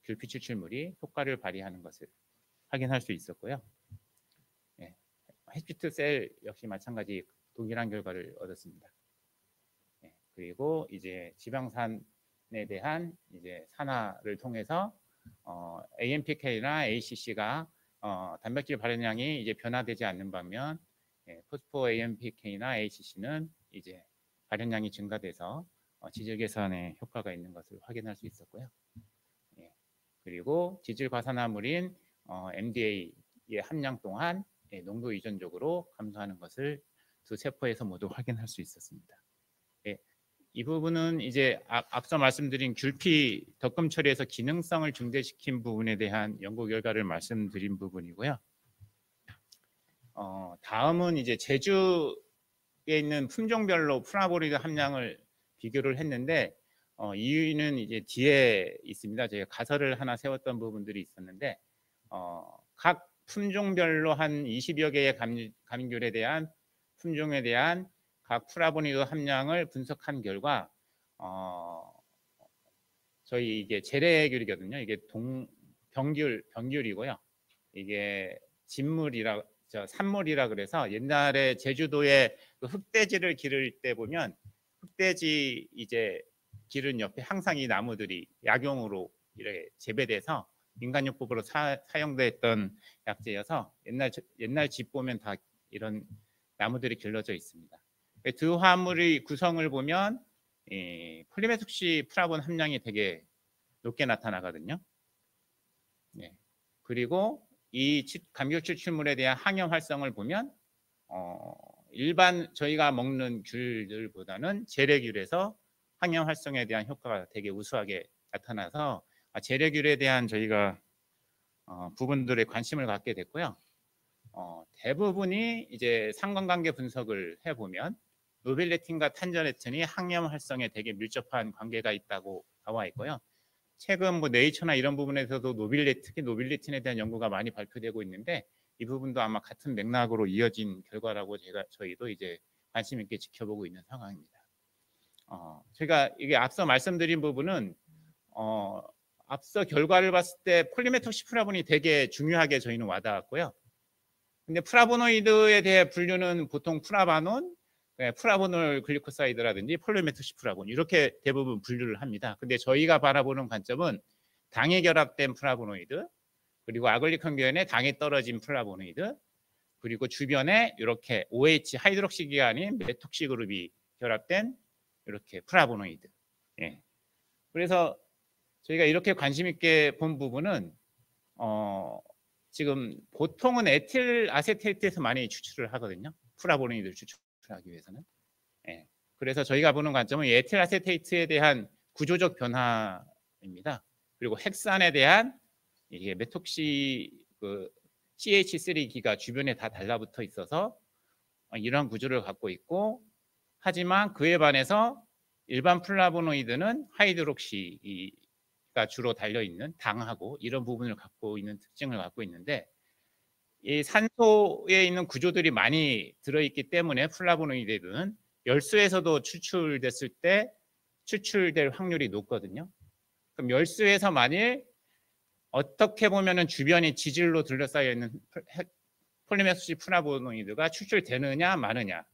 귤피 추출물이 효과를 발휘하는 것을 확인할 수 있었고요. 네, 햇피트 셀 역시 마찬가지 동일한 결과를 얻었습니다. 네, 그리고 이제 지방산에 대한 이제 산화를 통해서 AMPK나 ACC가 단백질 발현량이 이제 변화되지 않는 반면 포스포 AMPK나 ACC는 이제 발현량이 증가돼서 지질 개선에 효과가 있는 것을 확인할 수 있었고요. 예, 그리고 지질 과산화물인 MDA의 함량 또한 농도 유전적으로 감소하는 것을 두 세포에서 모두 확인할 수 있었습니다. 예, 이 부분은 이제 앞서 말씀드린 귤피 덕금 처리에서 기능성을 증대시킨 부분에 대한 연구 결과를 말씀드린 부분이고요. 다음은 이제 제주에 있는 품종별로 플라보노이드 함량을 비교를 했는데 이유는 이제 뒤에 있습니다. 제가 가설을 하나 세웠던 부분들이 있었는데 각 품종별로 한 20여 개의 감귤에 대한 품종에 대한 각 플라보노이드 함량을 분석한 결과 저희 이게 재래귤이거든요. 이게 병귤이고요. 이게 산물이라 그래서 옛날에 제주도에 그 흑돼지를 기를 때 보면 흑돼지 이제 기른 옆에 항상 이 나무들이 약용으로 이렇게 재배돼서 민간요법으로 사용됐던 약재여서 옛날 집 보면 다 이런 나무들이 길러져 있습니다. 두 화물의 구성을 보면 폴리메숙시 프라본 함량이 되게 높게 나타나거든요. 네. 그리고 이 감귤 추출물에 대한 항염 활성을 보면 일반 저희가 먹는 귤들보다는 재래귤에서 항염 활성에 대한 효과가 되게 우수하게 나타나서 재래귤에 대한 저희가 부분들에 관심을 갖게 됐고요. 대부분이 이제 상관관계 분석을 해보면 노빌레틴과 탄저레틴이 항염 활성에 되게 밀접한 관계가 있다고 나와 있고요. 최근 뭐 네이처나 이런 부분에서도 특히 노빌레틴에 대한 연구가 많이 발표되고 있는데 이 부분도 아마 같은 맥락으로 이어진 결과라고 저희도 이제 관심 있게 지켜보고 있는 상황입니다. 제가 이게 앞서 말씀드린 부분은 앞서 결과를 봤을 때 폴리메톡시프라본이 되게 중요하게 저희는 와닿았고요. 근데 프라보노이드에 대해 분류는 보통 프라바논, 프라보놀 글리코사이드라든지 폴리메톡시프라본 이렇게 대부분 분류를 합니다. 근데 저희가 바라보는 관점은 당에 결합된 플라보노이드, 그리고 아글리컨계연에 당이 떨어진 플라보노이드, 그리고 주변에 이렇게 OH 하이드록시 기간인 메톡시 그룹이 결합된 이렇게 플라보노이드. 예. 그래서 저희가 이렇게 관심 있게 본 부분은 지금 보통은 에틸 아세테이트에서 많이 추출을 하거든요. 플라보노이드를 추출하기 위해서는. 예. 그래서 저희가 보는 관점은 에틸 아세테이트에 대한 구조적 변화입니다. 그리고 헥산에 대한 이게 메톡시 CH3기가 주변에 다 달라붙어 있어서 이런 구조를 갖고 있고, 하지만 그에 반해서 일반 플라보노이드는 하이드록시가 주로 달려 있는 당하고 이런 부분을 갖고 있는 특징을 갖고 있는데, 이 산소에 있는 구조들이 많이 들어있기 때문에 플라보노이드는 열수에서도 추출됐을 때 추출될 확률이 높거든요. 그럼 열수에서 만일 어떻게 보면은 주변이 지질로 둘러싸여 있는 폴리메숙시 플라보노이드가 추출되느냐 마느냐,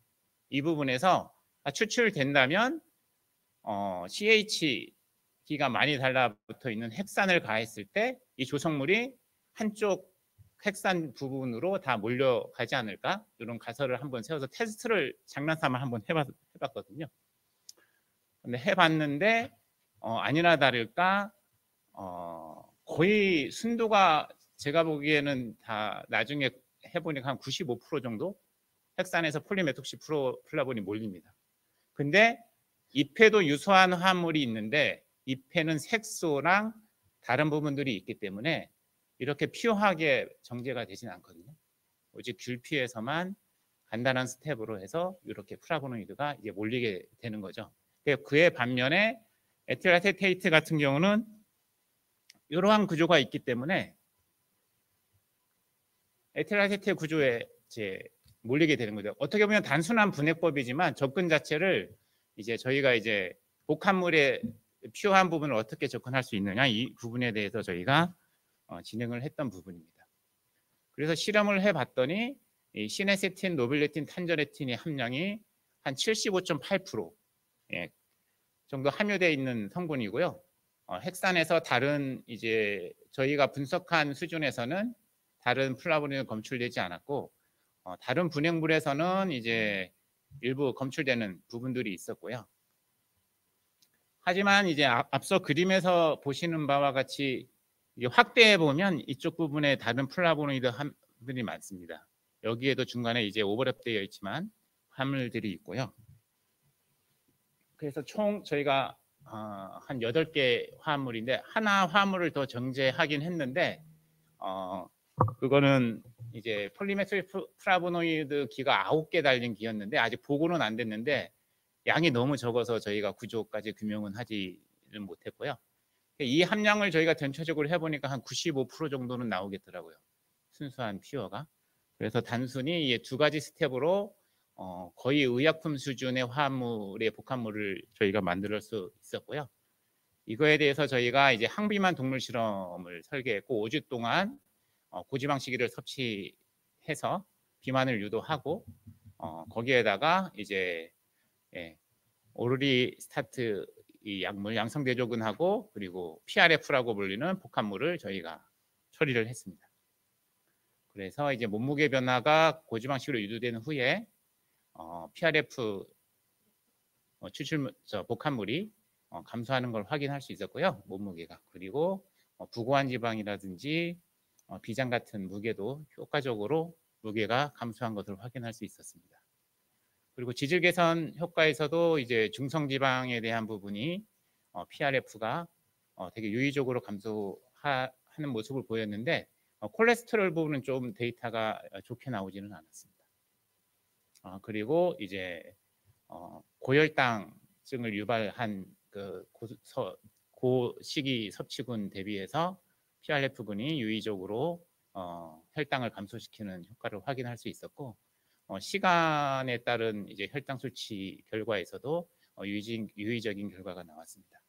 이 부분에서 추출된다면 CH기가 많이 달라붙어 있는 헥산을 가했을 때 이 조성물이 한쪽 헥산 부분으로 다 몰려가지 않을까, 이런 가설을 한번 세워서 테스트를 장난삼아 한번 해봤거든요. 근데 해봤는데 아니나 다를까 거의 순도가 제가 보기에는 다 나중에 해보니까 한 95% 정도 헥산에서 폴리메톡시 플라본이 몰립니다. 근데 잎에도 유사한 화물이 있는데 잎에는 색소랑 다른 부분들이 있기 때문에 이렇게 퓨어하게 정제가 되진 않거든요. 오직 귤피에서만 간단한 스텝으로 해서 이렇게 플라보노이드가 이제 몰리게 되는 거죠. 그에 반면에 에틸아세테이트 같은 경우는 이러한 구조가 있기 때문에 에틸아세테이트 구조에 이제 몰리게 되는 거죠. 어떻게 보면 단순한 분해법이지만 접근 자체를 이제 저희가 이제 복합물의 퓨어한 부분을 어떻게 접근할 수 있느냐 이 부분에 대해서 저희가 진행을 했던 부분입니다. 그래서 실험을 해봤더니 이 시네세틴, 노빌레틴, 탄저레틴의 함량이 한 75.8% 정도 함유되어 있는 성분이고요. 핵산에서 다른 이제 저희가 분석한 수준에서는 다른 플라보노이드 검출되지 않았고 다른 분해물에서는 이제 일부 검출되는 부분들이 있었고요. 하지만 이제 앞서 그림에서 보시는 바와 같이 확대해 보면 이쪽 부분에 다른 플라보노이드들이 많습니다. 여기에도 중간에 이제 오버랩되어 있지만 화물들이 있고요. 그래서 총 저희가 한 8개 화합물인데 하나 화합물을 더 정제하긴 했는데 그거는 이제 폴리메틸 플라보노이드 기가 9개 달린 기였는데 아직 보고는 안 됐는데 양이 너무 적어서 저희가 구조까지 규명은 하지는 못했고요. 이 함량을 저희가 전체적으로 해보니까 한 95% 정도는 나오겠더라고요. 순수한 퓨어가. 그래서 단순히 이 두 가지 스텝으로 거의 의약품 수준의 화합물의 복합물을 저희가 만들 수 있었고요. 이거에 대해서 저희가 이제 항비만 동물 실험을 설계했고 5주 동안 고지방식이를 섭취해서 비만을 유도하고 거기에다가 이제 오르리 스타트 이 약물 양성대조근하고 그리고 PRF라고 불리는 복합물을 저희가 처리를 했습니다. 그래서 이제 몸무게 변화가 고지방식으로 유도되는 후에 PRF 추출 복합물이 감소하는 걸 확인할 수 있었고요. 몸무게가. 그리고 부고한 지방이라든지 비장 같은 무게도 효과적으로 무게가 감소한 것을 확인할 수 있었습니다. 그리고 지질 개선 효과에서도 이제 중성 지방에 대한 부분이 PRF가 되게 유의적으로 감소하는 모습을 보였는데 콜레스테롤 부분은 좀 데이터가 좋게 나오지는 않았습니다. 그리고 이제 고혈당증을 유발한 그 고시기 섭취군 대비해서 PRF군이 유의적으로 혈당을 감소시키는 효과를 확인할 수 있었고 시간에 따른 이제 혈당 수치 결과에서도 유의적인 결과가 나왔습니다.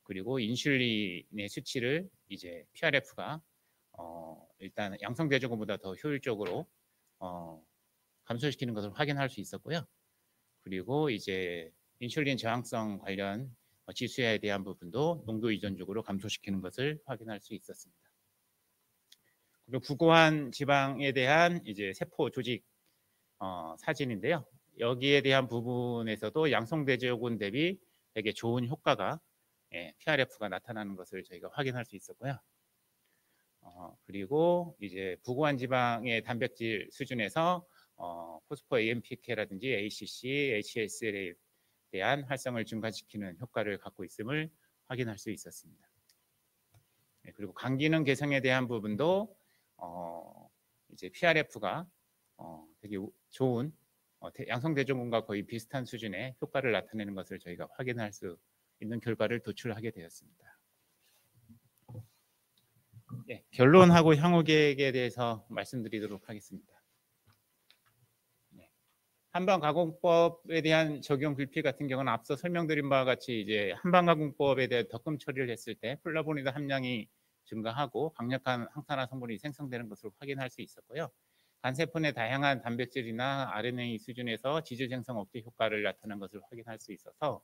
그리고 인슐린의 수치를 이제 PRF가 일단 양성대조군보다 더 효율적으로 감소시키는 것을 확인할 수 있었고요. 그리고 이제 인슐린 저항성 관련 지수에 대한 부분도 농도 유전적으로 감소시키는 것을 확인할 수 있었습니다. 그리고 부고한 지방에 대한 이제 세포 조직 사진인데요. 여기에 대한 부분에서도 양성대조군 대비 되게 좋은 효과가 PRF가 나타나는 것을 저희가 확인할 수 있었고요. 그리고 이제 부고한 지방의 단백질 수준에서 포스포 AMPK라든지 ACC, HSL에 대한 활성을 증가시키는 효과를 갖고 있음을 확인할 수 있었습니다. 그리고 간 기능 개선에 대한 부분도 이제 PRF가 되게 좋은 양성대조군과 거의 비슷한 수준의 효과를 나타내는 것을 저희가 확인할 수 있는 결과를 도출하게 되었습니다. 결론하고 향후 계획에 대해서 말씀드리도록 하겠습니다. 한방가공법에 대한 적용 불필 같은 경우는 앞서 설명드린 바와 같이 이제 한방가공법에 대해 덕금 처리를 했을 때 플라보노이드 함량이 증가하고 강력한 항산화 성분이 생성되는 것을 확인할 수 있었고요. 간세포 내 다양한 단백질이나 RNA 수준에서 지질 생성 억제 효과를 나타낸 것을 확인할 수 있어서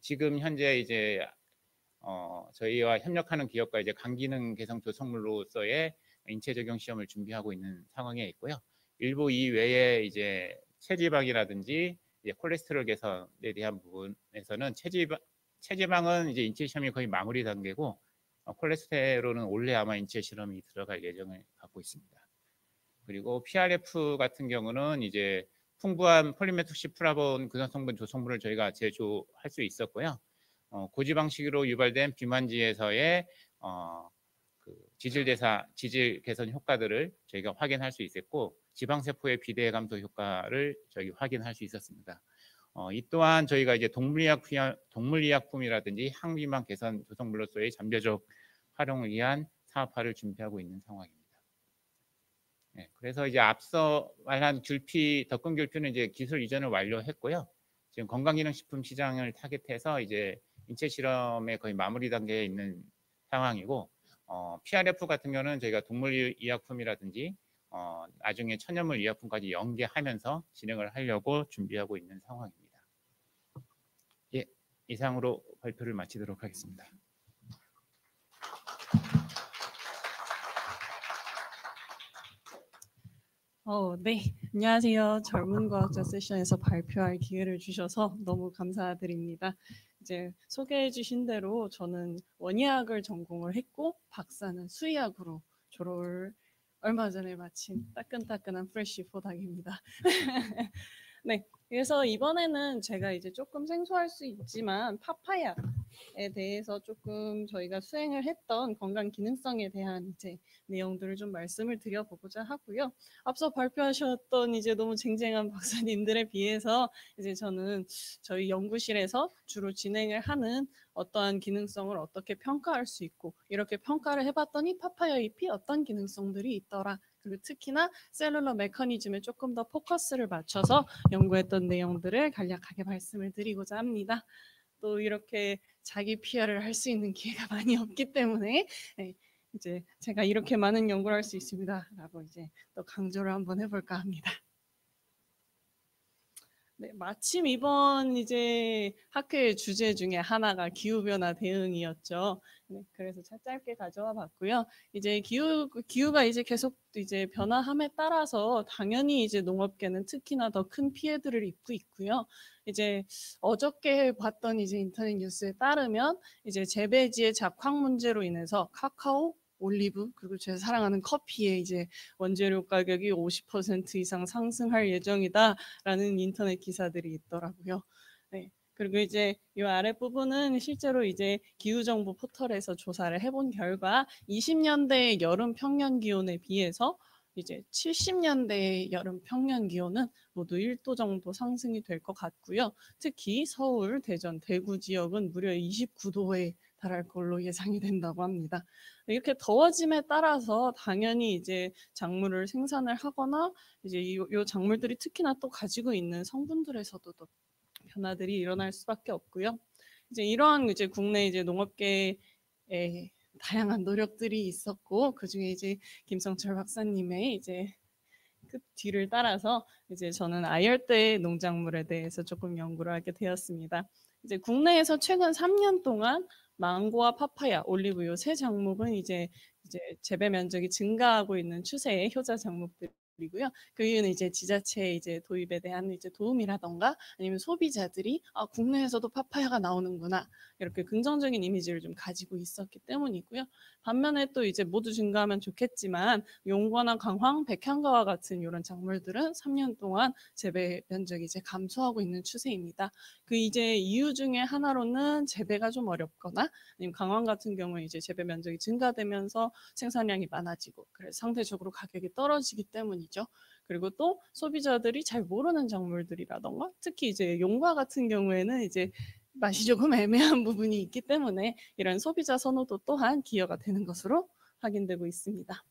지금 현재 이제 저희와 협력하는 기업과 이제 간 기능 개선 조성물로서의 인체 적용 시험을 준비하고 있는 상황에 있고요. 일부 이외에 이제 체지방이라든지 이제 콜레스테롤 개선에 대한 부분에서는 체지방은 이제 인체 시험이 거의 마무리 단계고 콜레스테롤은 올해 아마 인체 실험이 들어갈 예정을 갖고 있습니다. 그리고 PRF 같은 경우는 이제 풍부한 폴리메톡시프라본 근원성분 조성물을 저희가 제조할 수 있었고요. 고지방식으로 유발된 비만지에서의 그 지질 개선 효과들을 저희가 확인할 수 있었고, 지방세포의 비대 감소 효과를 저희 확인할 수 있었습니다. 이 또한 저희가 이제 동물의약품이라든지 항비만 개선 조성물로서의 잠재적 활용을 위한 사업화를 준비하고 있는 상황입니다. 네, 그래서 이제 앞서 말한 덕근 귤피는 이제 기술 이전을 완료했고요. 지금 건강기능식품 시장을 타겟해서 이제 인체 실험의 거의 마무리 단계에 있는 상황이고, PRF 같은 경우는 저희가 동물의약품이라든지 나중에 천연물 의약품까지 연계하면서 진행을 하려고 준비하고 있는 상황입니다. 예, 이상으로 발표를 마치도록 하겠습니다. 네, 안녕하세요. 젊은 과학자 세션에서 발표할 기회를 주셔서 너무 감사드립니다. 이제 소개해 주신 대로 저는 원예학을 전공을 했고 박사는 수의학으로 졸업을 얼마 전에 마친 따끈따끈한 프레쉬 포닥입니다. 네, 그래서 이번에는 제가 이제 조금 생소할 수 있지만 파파야에 대해서 조금 저희가 수행을 했던 건강 기능성에 대한 이제 내용들을 좀 말씀을 드려보고자 하고요. 앞서 발표하셨던 이제 너무 쟁쟁한 박사님들에 비해서 이제 저는 저희 연구실에서 주로 진행을 하는 어떠한 기능성을 어떻게 평가할 수 있고, 이렇게 평가를 해봤더니 파파야 잎이 어떤 기능성들이 있더라. 그리고 특히나 셀룰러 메커니즘에 조금 더 포커스를 맞춰서 연구했던 내용들을 간략하게 말씀을 드리고자 합니다. 또 이렇게 자기 PR을 할 수 있는 기회가 많이 없기 때문에 이제 제가 이렇게 많은 연구를 할 수 있습니다라고 이제 또 강조를 한번 해볼까 합니다. 네, 마침 이번 이제 학회의 주제 중에 하나가 기후변화 대응이었죠. 네, 그래서 짧게 가져와 봤고요. 이제 기후가 이제 계속 이제 변화함에 따라서 당연히 이제 농업계는 특히나 더 큰 피해들을 입고 있고요. 이제 어저께 봤던 이제 인터넷 뉴스에 따르면 이제 재배지의 작황 문제로 인해서 카카오, 올리브, 그리고 제가 사랑하는 커피의 이제 원재료 가격이 50% 이상 상승할 예정이다라는 인터넷 기사들이 있더라고요. 네. 그리고 이제 이 아랫부분은 실제로 이제 기후정보 포털에서 조사를 해본 결과 20년대의 여름 평년 기온에 비해서 이제 70년대의 여름 평년 기온은 모두 1도 정도 상승이 될 것 같고요. 특히 서울, 대전, 대구 지역은 무려 29도에 달할 걸로 예상이 된다고 합니다. 이렇게 더워짐에 따라서 당연히 이제 작물을 생산을 하거나 이제 이 작물들이 특히나 또 가지고 있는 성분들에서도 또 변화들이 일어날 수밖에 없고요. 이제 이러한 이제 국내 이제 농업계의 다양한 노력들이 있었고, 그 중에 이제 김성철 박사님의 이제 그 뒤를 따라서 이제 저는 아열대 농작물에 대해서 조금 연구를 하게 되었습니다. 이제 국내에서 최근 3년 동안 망고와 파파야, 올리브 요 세 작목은 이제 재배 면적이 증가하고 있는 추세의 효자 작목들이고요. 그 이유는 이제 지자체의 이제 도입에 대한 이제 도움이라던가 아니면 소비자들이 국내에서도 파파야가 나오는구나, 이렇게 긍정적인 이미지를 좀 가지고 있었기 때문이고요. 반면에 또 이제 모두 증가하면 좋겠지만 용과나 강황, 백향과와 같은 이런 작물들은 3년 동안 재배 면적이 이제 감소하고 있는 추세입니다. 그 이제 이유 중에 하나로는 재배가 좀 어렵거나 아니면 강황 같은 경우에 이제 재배 면적이 증가되면서 생산량이 많아지고 그래서 상대적으로 가격이 떨어지기 때문이죠. 그리고 또 소비자들이 잘 모르는 작물들이라던가 특히 이제 용과 같은 경우에는 이제 맛이 조금 애매한 부분이 있기 때문에 이런 소비자 선호도 또한 기여가 되는 것으로 확인되고 있습니다.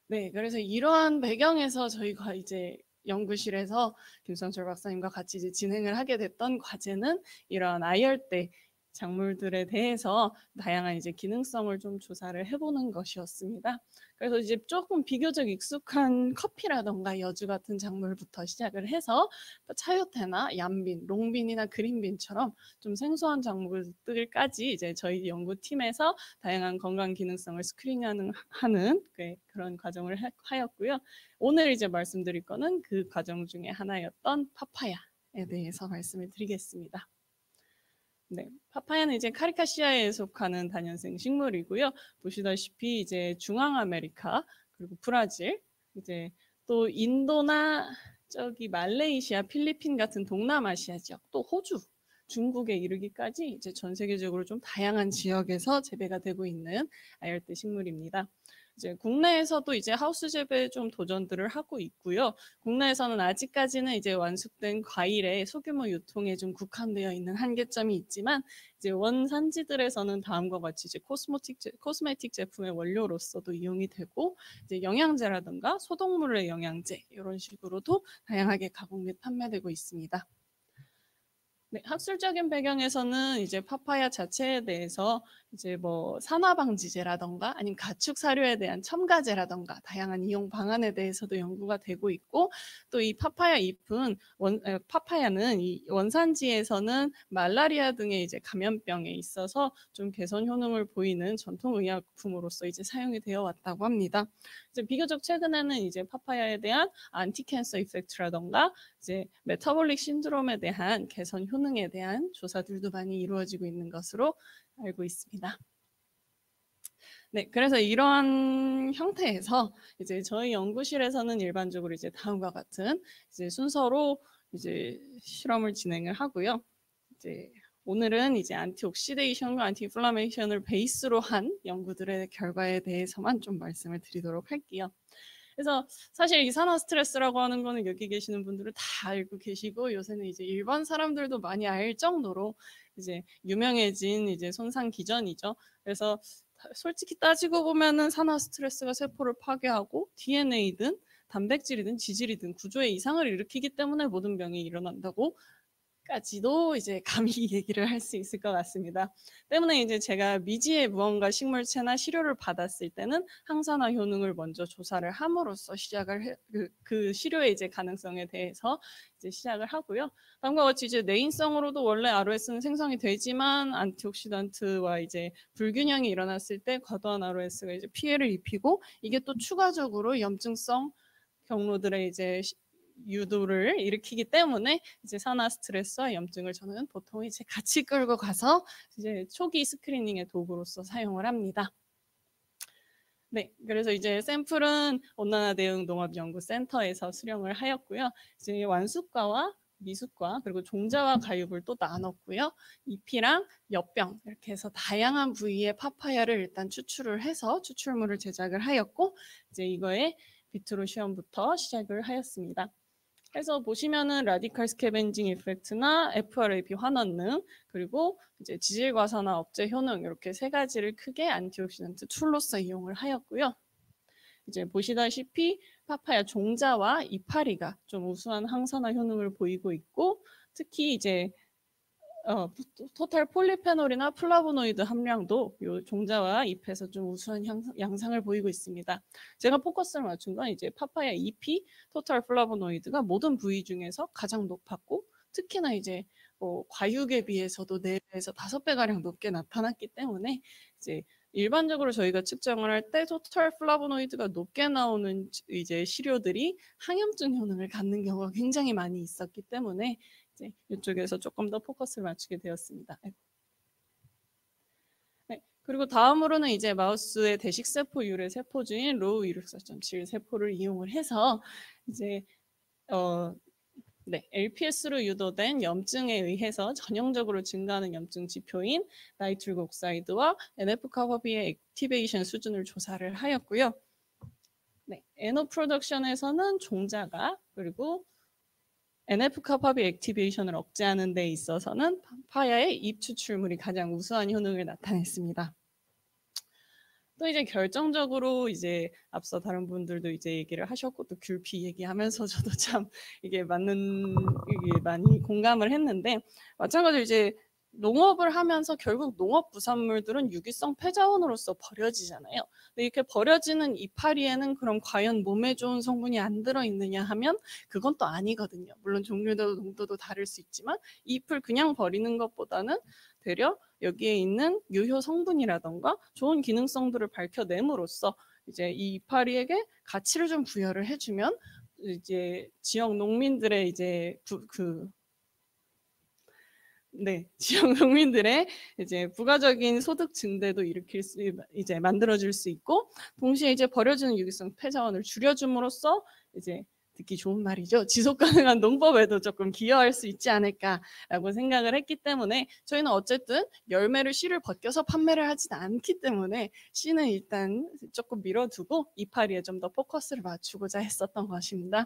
네, 그래서 이러한 배경에서 저희가 이제 연구실에서 김성철 박사님과 같이 이제 진행을 하게 됐던 과제는 이러한 아열대 작물들에 대해서 다양한 이제 기능성을 좀 조사를 해보는 것이었습니다. 그래서 이제 조금 비교적 익숙한 커피라던가 여주 같은 작물부터 시작을 해서 차요테나 얀빈, 롱빈이나 그린빈처럼 좀 생소한 작물들까지 이제 저희 연구팀에서 다양한 건강 기능성을 스크린하는 그런 과정을 하였고요. 오늘 이제 말씀드릴 거는 그 과정 중에 하나였던 파파야에 대해서 말씀을 드리겠습니다. 네, 파파야는 이제 카리카시아에 속하는 다년생 식물이고요. 보시다시피 이제 중앙 아메리카 그리고 브라질, 이제 또 인도나 저기 말레이시아, 필리핀 같은 동남아시아 지역, 또 호주 중국에 이르기까지 이제 전 세계적으로 좀 다양한 지역에서 재배가 되고 있는 아열대 식물입니다. 이제 국내에서도 이제 하우스 재배에 좀 도전들을 하고 있고요. 국내에서는 아직까지는 이제 완숙된 과일의 소규모 유통에 좀 국한되어 있는 한계점이 있지만 이제 원산지들에서는 다음과 같이 이제 코스메틱 제품의 원료로서도 이용이 되고 이제 영양제라든가 소독물의 영양제 이런 식으로도 다양하게 가공 및 판매되고 있습니다. 네, 학술적인 배경에서는 이제 파파야 자체에 대해서 이제 뭐 산화방지제라던가 아니면 가축 사료에 대한 첨가제라던가 다양한 이용 방안에 대해서도 연구가 되고 있고 또 이 파파야 잎은 파파야는 이 원산지에서는 말라리아 등의 이제 감염병에 있어서 좀 개선 효능을 보이는 전통 의약품으로서 이제 사용이 되어 왔다고 합니다. 이제 비교적 최근에는 이제 파파야에 대한 안티캔서 이펙트라던가 이제 메타볼릭 신드롬에 대한 개선 효능에 대한 조사들도 많이 이루어지고 있는 것으로 알고 있습니다. 네, 그래서 이러한 형태에서 이제 저희 연구실에서는 일반적으로 이제 다음과 같은 이제 순서로 이제 실험을 진행을 하고요. 이제 오늘은 이제 안티옥시데이션과 안티인플라메이션을 베이스로 한 연구들의 결과에 대해서만 좀 말씀을 드리도록 할게요. 그래서 사실 이 산화 스트레스라고 하는 거는 여기 계시는 분들은 다 알고 계시고 요새는 이제 일반 사람들도 많이 알 정도로 이제 유명해진 이제 손상 기전이죠. 그래서 솔직히 따지고 보면은 산화 스트레스가 세포를 파괴하고 DNA든 단백질이든 지질이든 구조에 이상을 일으키기 때문에 모든 병이 일어난다고 까지도 이제 감히 얘기를 할 수 있을 것 같습니다. 때문에 이제 제가 미지의 무언가 식물체나 시료를 받았을 때는 항산화 효능을 먼저 조사를 함으로써 시작을 그 시료의 이제 가능성에 대해서 이제 시작을 하고요. 다음과 같이 이제 내인성으로도 원래 ROS는 생성이 되지만 안티옥시던트와 이제 불균형이 일어났을 때 과도한 ROS가 이제 피해를 입히고 이게 또 추가적으로 염증성 경로들의 이제 유도를 일으키기 때문에 이제 산화 스트레스와 염증을 저는 보통 이제 같이 끌고 가서 이제 초기 스크리닝의 도구로서 사용을 합니다. 네, 그래서 이제 샘플은 온난화 대응 농업연구센터에서 수령을 하였고요. 이제 완숙과와 미숙과 그리고 종자와 가육을 또 나눴고요. 잎이랑 엿병 이렇게 해서 다양한 부위의 파파야를 일단 추출을 해서 추출물을 제작을 하였고 이제 이거에 비트로 시험부터 시작을 하였습니다. 그래서 보시면은 라디칼 스캐벤징 이펙트나 FRAP 환원능 그리고 이제 지질 과산화 억제 효능 이렇게 세 가지를 크게 안티옥시던트 툴로서 이용을 하였고요. 이제 보시다시피 파파야 종자와 이파리가 좀 우수한 항산화 효능을 보이고 있고 특히 이제 토탈 폴리페놀이나 플라보노이드 함량도 이 종자와 잎에서 좀 우수한 양상을 보이고 있습니다. 제가 포커스를 맞춘 건 이제 파파야 잎이 토탈 플라보노이드가 모든 부위 중에서 가장 높았고 특히나 이제 과육에 비해서도 4배에서 5배 가량 높게 나타났기 때문에 이제 일반적으로 저희가 측정을 할 때 토탈 플라보노이드가 높게 나오는 이제 시료들이 항염증 효능을 갖는 경우가 굉장히 많이 있었기 때문에 이쪽에서 조금 더 포커스를 맞추게 되었습니다. 네, 그리고 다음으로는 이제 마우스의 대식세포 유래 세포주인 로우 264.7 세포를 이용을 해서 이제 LPS로 유도된 염증에 의해서 전형적으로 증가하는 염증 지표인 나이트릭 옥사이드와 NF-κB의 액티베이션 수준을 조사를 하였고요. 네, NO 프로덕션에서는 종자가 그리고 NF-κB 액티베이션을 억제하는 데 있어서는 파파야의 잎 추출물이 가장 우수한 효능을 나타냈습니다. 또 이제 결정적으로 이제 앞서 다른 분들도 이제 얘기를 하셨고 또 귤피 얘기하면서 저도 참 이게 많이 공감을 했는데 마찬가지로 이제 농업을 하면서 결국 농업 부산물들은 유기성 폐자원으로서 버려지잖아요. 근데 이렇게 버려지는 이파리에는 그럼 과연 몸에 좋은 성분이 안 들어있느냐 하면 그건 또 아니거든요. 물론 종류도 농도도 다를 수 있지만 잎을 그냥 버리는 것보다는 되려 여기에 있는 유효 성분이라던가 좋은 기능성들을 밝혀냄으로써 이제 이 이파리에게 가치를 좀 부여를 해주면 이제 지역 농민들의 이제 지역 농민들의 이제 부가적인 소득 증대도 만들어줄 수 있고 동시에 이제 버려지는 유기성 폐자원을 줄여줌으로써 이제 듣기 좋은 말이죠. 지속 가능한 농법에도 조금 기여할 수 있지 않을까라고 생각을 했기 때문에 저희는 어쨌든 열매를 씨를 벗겨서 판매를 하진 않기 때문에 씨는 일단 조금 밀어두고 이파리에 좀 더 포커스를 맞추고자 했었던 것입니다.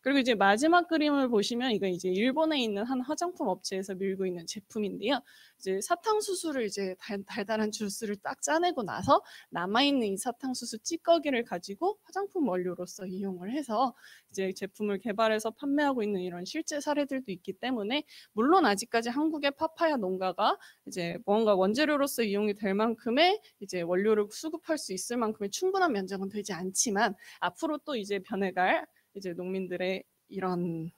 그리고 이제 마지막 그림을 보시면 이거 이제 일본에 있는 한 화장품 업체에서 밀고 있는 제품인데요. 이제 사탕수수를 이제 달달한 주스를 딱 짜내고 나서 남아있는 이 사탕수수 찌꺼기를 가지고 화장품 원료로서 이용을 해서 이제 제품을 개발해서 판매하고 있는 이런 실제 사례들도 있기 때문에 물론 아직까지 한국의 파파야 농가가 이제 뭔가 원재료로서 이용이 될 만큼의 이제 원료를 수급할 수 있을 만큼의 충분한 면적은 되지 않지만 앞으로 또 이제 변해갈 이제 농민들의 이런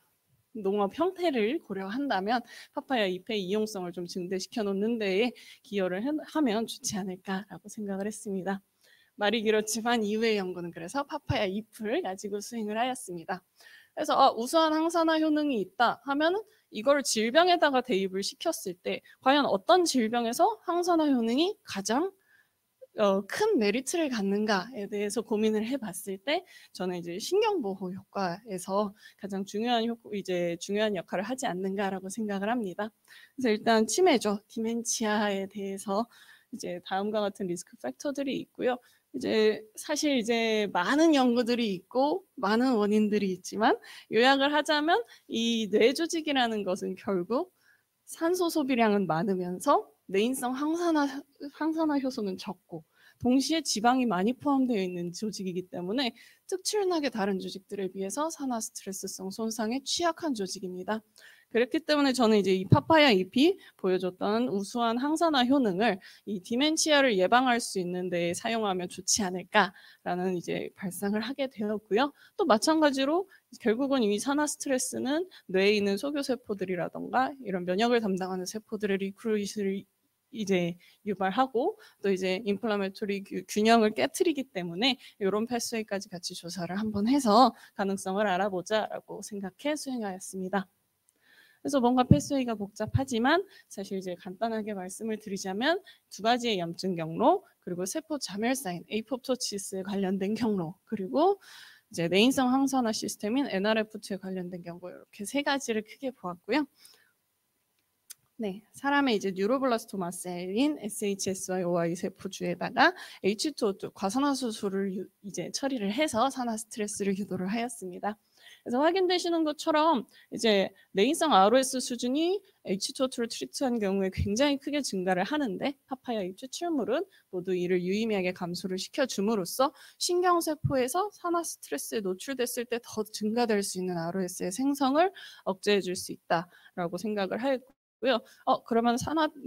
농업 형태를 고려한다면 파파야 잎의 이용성을 좀 증대시켜 놓는 데에 기여를 하면 좋지 않을까라고 생각을 했습니다. 말이 길었지만 이후의 연구는 그래서 파파야 잎을 가지고 수행을 하였습니다. 그래서 우수한 항산화 효능이 있다 하면은 이걸 질병에다가 대입을 시켰을 때 과연 어떤 질병에서 항산화 효능이 가장 큰 메리트를 갖는가에 대해서 고민을 해봤을 때 저는 이제 신경보호 효과에서 가장 중요한 중요한 역할을 하지 않는가라고 생각을 합니다. 그래서 일단 치매죠. 디멘치아에 대해서 이제 다음과 같은 리스크 팩터들이 있고요. 이제 사실 이제 많은 연구들이 있고 많은 원인들이 있지만 요약을 하자면 이 뇌조직이라는 것은 결국 산소 소비량은 많으면서 내인성 항산화 효소는 적고 동시에 지방이 많이 포함되어 있는 조직이기 때문에 특출나게 다른 조직들에 비해서 산화 스트레스성 손상에 취약한 조직입니다. 그렇기 때문에 저는 이제 이 파파야 잎이 보여줬던 우수한 항산화 효능을 이 디멘치아를 예방할 수 있는 데 사용하면 좋지 않을까라는 이제 발상을 하게 되었고요. 또 마찬가지로 결국은 이 산화 스트레스는 뇌에 있는 소교세포들이라던가 이런 면역을 담당하는 세포들의 리크루트를 이제 유발하고 또 이제 인플라메토리 균형을 깨트리기 때문에 이런 패스웨이까지 같이 조사를 한번 해서 가능성을 알아보자라고 생각해 수행하였습니다. 그래서 뭔가 패스웨이가 복잡하지만 사실 이제 간단하게 말씀을 드리자면 두 가지의 염증 경로 그리고 세포 자멸 사인 에이포토치스에 관련된 경로 그리고 이제 내인성 항산화 시스템인 NRF2에 관련된 경로 이렇게 세 가지를 크게 보았고요. 네, 사람의 이제 뉴로블라스토마 셀인 SHSY-OI 세포주에다가 H2O2 과산화수소를 이제 처리를 해서 산화 스트레스를 유도를 하였습니다. 그래서 확인되시는 것처럼 이제 내인성 ROS 수준이 H2O2를 트리트한 경우에 굉장히 크게 증가를 하는데 파파야 잎 추출물은 모두 이를 유의미하게 감소를 시켜줌으로써 신경세포에서 산화 스트레스에 노출됐을 때 더 증가될 수 있는 ROS의 생성을 억제해 줄 수 있다라고 생각을 하였고 그러면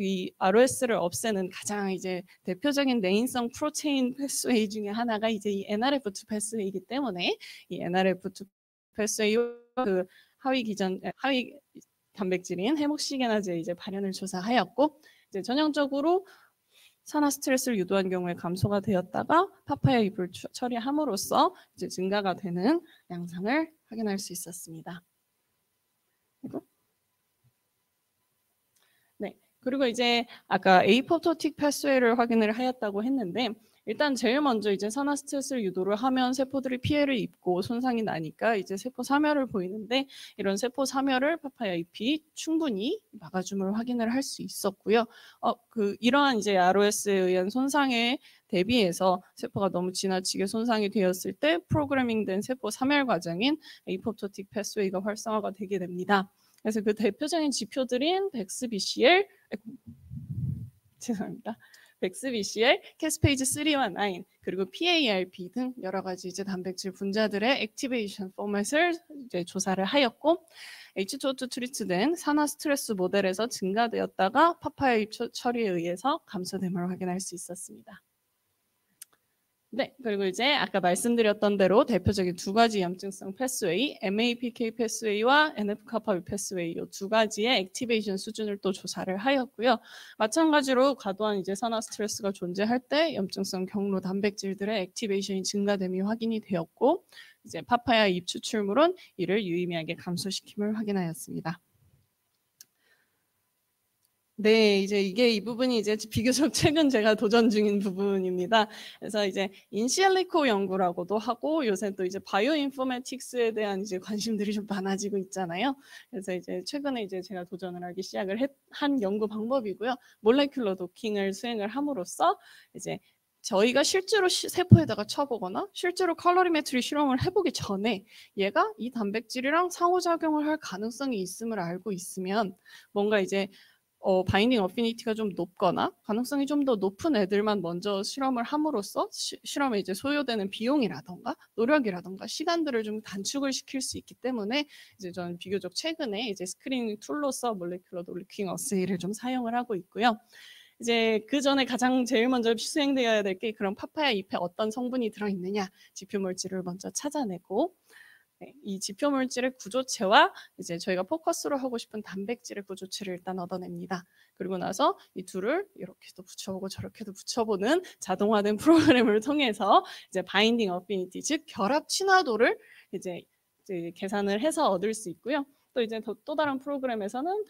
이 ROS를 없애는 가장 이제 대표적인 내인성 프로테인 패스웨이 중에 하나가 이제 이 NRF2 패스웨이이기 때문에 이 NRF2 패스웨이와 그 하위 단백질인 해목시게나제 이제 발현을 조사하였고 이제 전형적으로 산화 스트레스를 유도한 경우에 감소가 되었다가 파파야 잎을 처리함으로써 이제 증가가 되는 양상을 확인할 수 있었습니다. 그리고 이제 아까 에이포토틱 패스웨이를 확인을 하였다고 했는데 일단 제일 먼저 이제 산화 스트레스를 유도를 하면 세포들이 피해를 입고 손상이 나니까 이제 세포 사멸을 보이는데 이런 세포 사멸을 파파야 잎이 충분히 막아줌을 확인을 할 수 있었고요. 이러한 이제 ROS에 의한 손상에 대비해서 세포가 너무 지나치게 손상이 되었을 때 프로그래밍된 세포 사멸 과정인 에이포토틱 패스웨이가 활성화가 되게 됩니다. 그래서 그 대표적인 지표들인 백스BCL, 백스BCL, 캐스페이즈 3와 9, 그리고 PARP 등 여러 가지 이제 단백질 분자들의 액티베이션 포맷을 이제 조사를 하였고 H2O2 트리트된 산화 스트레스 모델에서 증가되었다가 파파야 잎 처리에 의해서 감소됨을 확인할 수 있었습니다. 네, 그리고 이제 아까 말씀드렸던 대로 대표적인 두 가지 염증성 패스웨이, MAPK 패스웨이와 NF-kappa 패스웨이 이 두 가지의 액티베이션 수준을 또 조사를 하였고요. 마찬가지로 과도한 이제 산화 스트레스가 존재할 때 염증성 경로 단백질들의 액티베이션이 증가됨이 확인이 되었고, 이제 파파야 잎 추출물은 이를 유의미하게 감소시킴을 확인하였습니다. 네, 이제 이 부분이 이제 비교적 최근 제가 도전 중인 부분입니다. 그래서 이제 인실리코 연구라고도 하고 요새 또 이제 바이오 인포메틱스에 대한 이제 관심들이 좀 많아지고 있잖아요. 그래서 이제 최근에 이제 제가 도전을 하기 시작을 한 연구 방법이고요. 몰레큘러 도킹을 수행을 함으로써 이제 저희가 실제로 세포에다가 쳐보거나 실제로 칼로리메트리 실험을 해보기 전에 얘가 이 단백질이랑 상호작용을 할 가능성이 있음을 알고 있으면 뭔가 이제 바인딩 어피니티가 좀 높거나 가능성이 좀 더 높은 애들만 먼저 실험을 함으로써 실험에 이제 소요되는 비용이라던가 노력이라던가 시간들을 좀 단축을 시킬 수 있기 때문에 이제 저는 비교적 최근에 이제 스크리닝 툴로서 몰레큘러 도킹 어세이를 좀 사용을 하고 있고요. 이제 그 전에 가장 제일 먼저 수행되어야 될 게 그런 파파야 잎에 어떤 성분이 들어있느냐 지표 물질을 먼저 찾아내고 네, 이 지표 물질의 구조체와 이제 저희가 포커스로 하고 싶은 단백질의 구조체를 일단 얻어냅니다. 그리고 나서 이 둘을 이렇게도 붙여보고 저렇게도 붙여보는 자동화된 프로그램을 통해서 이제 바인딩 어피니티 즉 결합 친화도를 이제 계산을 해서 얻을 수 있고요. 또 이제 또 다른 프로그램에서는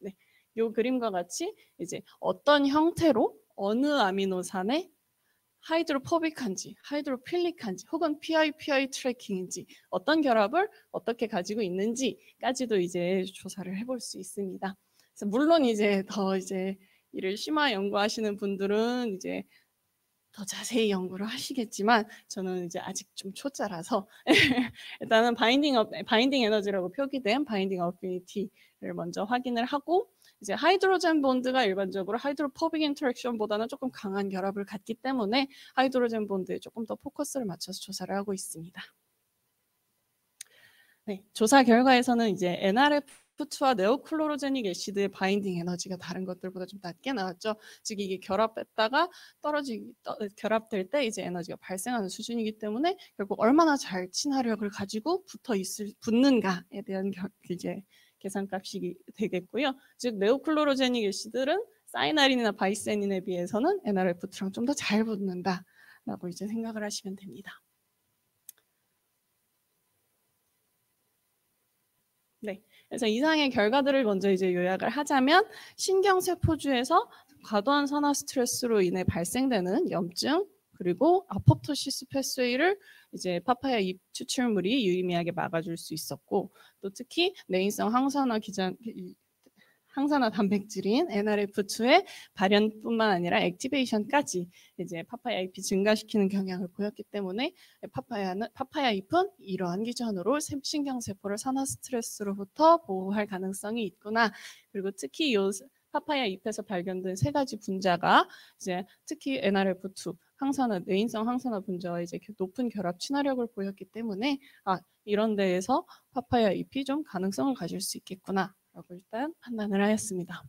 네, 요 그림과 같이 이제 어떤 형태로 어느 아미노산에 하이드로포빅한지, 하이드로필릭한지, 혹은 PIPI 트래킹인지 어떤 결합을 어떻게 가지고 있는지까지도 이제 조사를 해볼 수 있습니다. 그래서 물론 이제 더 이제 이를 심화 연구하시는 분들은 이제 더 자세히 연구를 하시겠지만 저는 이제 아직 좀 초짜라서 일단은 바인딩 에너지라고 표기된 바인딩 어피니티를 먼저 확인을 하고 이제 하이드로젠 본드가 일반적으로 하이드로포빅 인터랙션보다는 조금 강한 결합을 갖기 때문에 하이드로젠 본드에 조금 더 포커스를 맞춰서 조사를 하고 있습니다. 네, 조사 결과에서는 이제 NRF2와 네오클로로제닉 애시드의 바인딩 에너지가 다른 것들보다 좀 낮게 나왔죠. 즉 이게 결합했다가 결합될 때 이제 에너지가 발생하는 수준이기 때문에 결국 얼마나 잘 친화력을 가지고 붙는가에 대한 이제 계산값이 되겠고요. 즉 네오클로로제닉 애시드는 사이나린이나 바이세닌에 비해서는 NRF2랑 좀 더 잘 붙는다라고 이제 생각을 하시면 됩니다. 네, 그래서 이상의 결과들을 먼저 이제 요약을 하자면 신경세포주에서 과도한 산화 스트레스로 인해 발생되는 염증 그리고 아포토시스 패스웨이를 이제 파파야 잎 추출물이 유의미하게 막아줄 수 있었고 또 특히 내인성 항산화 단백질인 NRF2의 발현뿐만 아니라 액티베이션까지 이제 파파야 잎이 증가시키는 경향을 보였기 때문에 파파야 잎은 이러한 기전으로 신경세포를 산화 스트레스로부터 보호할 가능성이 있구나. 그리고 특히 이 파파야 잎에서 발견된 세 가지 분자가 이제 특히 NRF2 내인성 항산화 분자와 이제 높은 결합 친화력을 보였기 때문에 이런 데에서 파파야 잎이 좀 가능성을 가질 수 있겠구나. 라고 일단 판단을 하였습니다.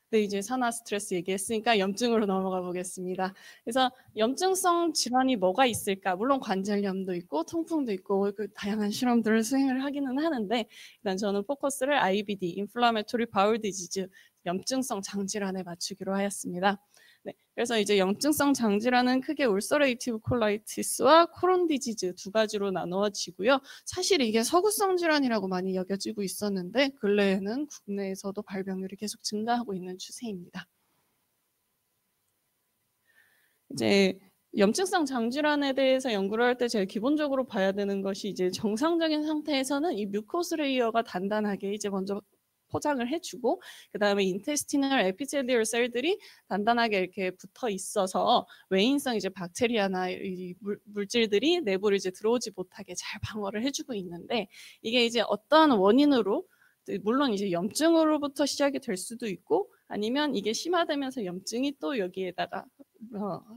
네, 이제 산화 스트레스 얘기했으니까 염증으로 넘어가 보겠습니다. 그래서 염증성 질환이 뭐가 있을까? 물론 관절염도 있고 통풍도 있고 그 다양한 실험들을 수행을 하기는 하는데 일단 저는 포커스를 IBD, Inflammatory Bowel Disease, 염증성 장질환에 맞추기로 하였습니다. 네, 그래서 이제 염증성 장질환은 크게 울서레이티브 콜라이티스와 코론 디지즈 두 가지로 나누어지고요. 사실 이게 서구성 질환이라고 많이 여겨지고 있었는데 근래에는 국내에서도 발병률이 계속 증가하고 있는 추세입니다. 이제 염증성 장질환에 대해서 연구를 할 때 제일 기본적으로 봐야 되는 것이 이제 정상적인 상태에서는 이 뮤코스 레이어가 단단하게 이제 먼저 포장을 해주고 그 다음에 인테스티널 에피텔리얼 셀들이 단단하게 이렇게 붙어 있어서 외인성 이제 박테리아나 이 물질들이 내부를 이제 들어오지 못하게 잘 방어를 해주고 있는데 이게 이제 어떠한 원인으로 물론 이제 염증으로부터 시작이 될 수도 있고 아니면 이게 심화되면서 염증이 또 여기에다가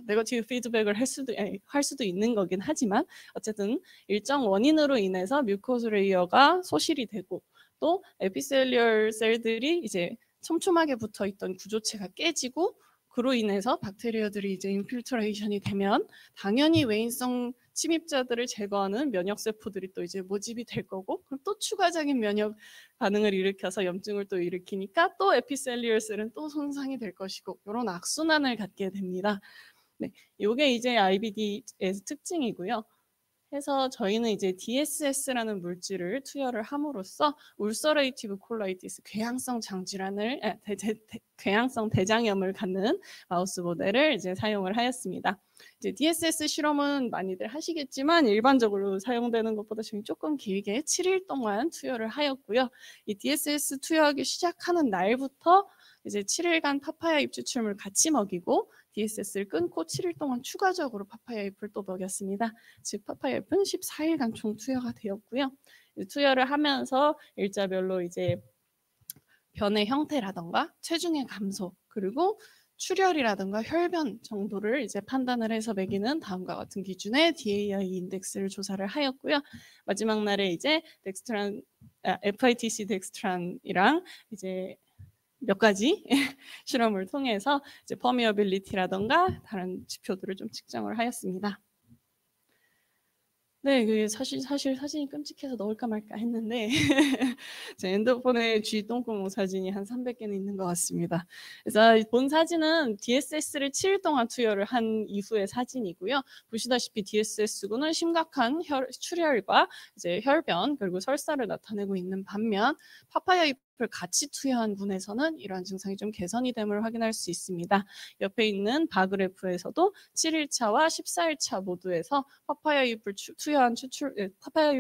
네거티브 피드백을 할 수도 있는 거긴 하지만 어쨌든 일정 원인으로 인해서 뮤코스 레이어가 소실이 되고 또 에피셀리얼 셀들이 이제 촘촘하게 붙어있던 구조체가 깨지고 그로 인해서 박테리아들이 이제 인필트레이션이 되면 당연히 외인성 침입자들을 제거하는 면역세포들이 또 이제 모집이 될 거고 그럼 또 추가적인 면역 반응을 일으켜서 염증을 또 일으키니까 또 에피셀리얼 셀은 또 손상이 될 것이고 이런 악순환을 갖게 됩니다. 네, 이게 이제 IBD의 특징이고요. 해서 저희는 이제 DSS라는 물질을 투여를 함으로써 울서레이티브 콜라이티스 궤양성 장질환을 궤양성 대장염을 갖는 마우스 모델을 이제 사용을 하였습니다. 이제 DSS 실험은 많이들 하시겠지만 일반적으로 사용되는 것보다 저희 조금 길게 7일 동안 투여를 하였고요. 이 DSS 투여하기 시작하는 날부터 이제 7일간 파파야 잎 추출물 같이 먹이고 DSS를 끊고 7일 동안 추가적으로 파파야 잎을 또 먹였습니다. 즉 파파야 잎은 14일간 총 투여가 되었고요. 투여를 하면서 일자별로 이제 변의 형태라던가 체중의 감소 그리고 출혈이라든가 혈변 정도를 이제 판단을 해서 매기는 다음과 같은 기준의 DAI 인덱스를 조사를 하였고요. 마지막 날에 이제 FITC 덱스트란이랑 이제 몇 가지 실험을 통해서 이제 퍼미어빌리티라던가 다른 지표들을 좀 측정을 하였습니다. 네, 그게 사실 사진이 끔찍해서 넣을까 말까 했는데 제 핸드폰에 쥐 똥구멍 사진이 한 300개는 있는 것 같습니다. 그래서 본 사진은 DSS를 7일 동안 투여를 한 이후의 사진이고요. 보시다시피 DSS군은 심각한 출혈과 이제 혈변 그리고 설사를 나타내고 있는 반면 파파야 잎을 같이 투여한 군에서는 이러한 증상이 좀 개선이 됨을 확인할 수 있습니다. 옆에 있는 바그래프에서도 7일차와 14일차 모두에서 파파야 잎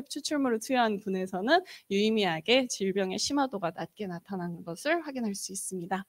추출물을 투여한 군에서는 유의미하게 질병의 심화도가 낮게 나타나는 것을 확인할 수 있습니다.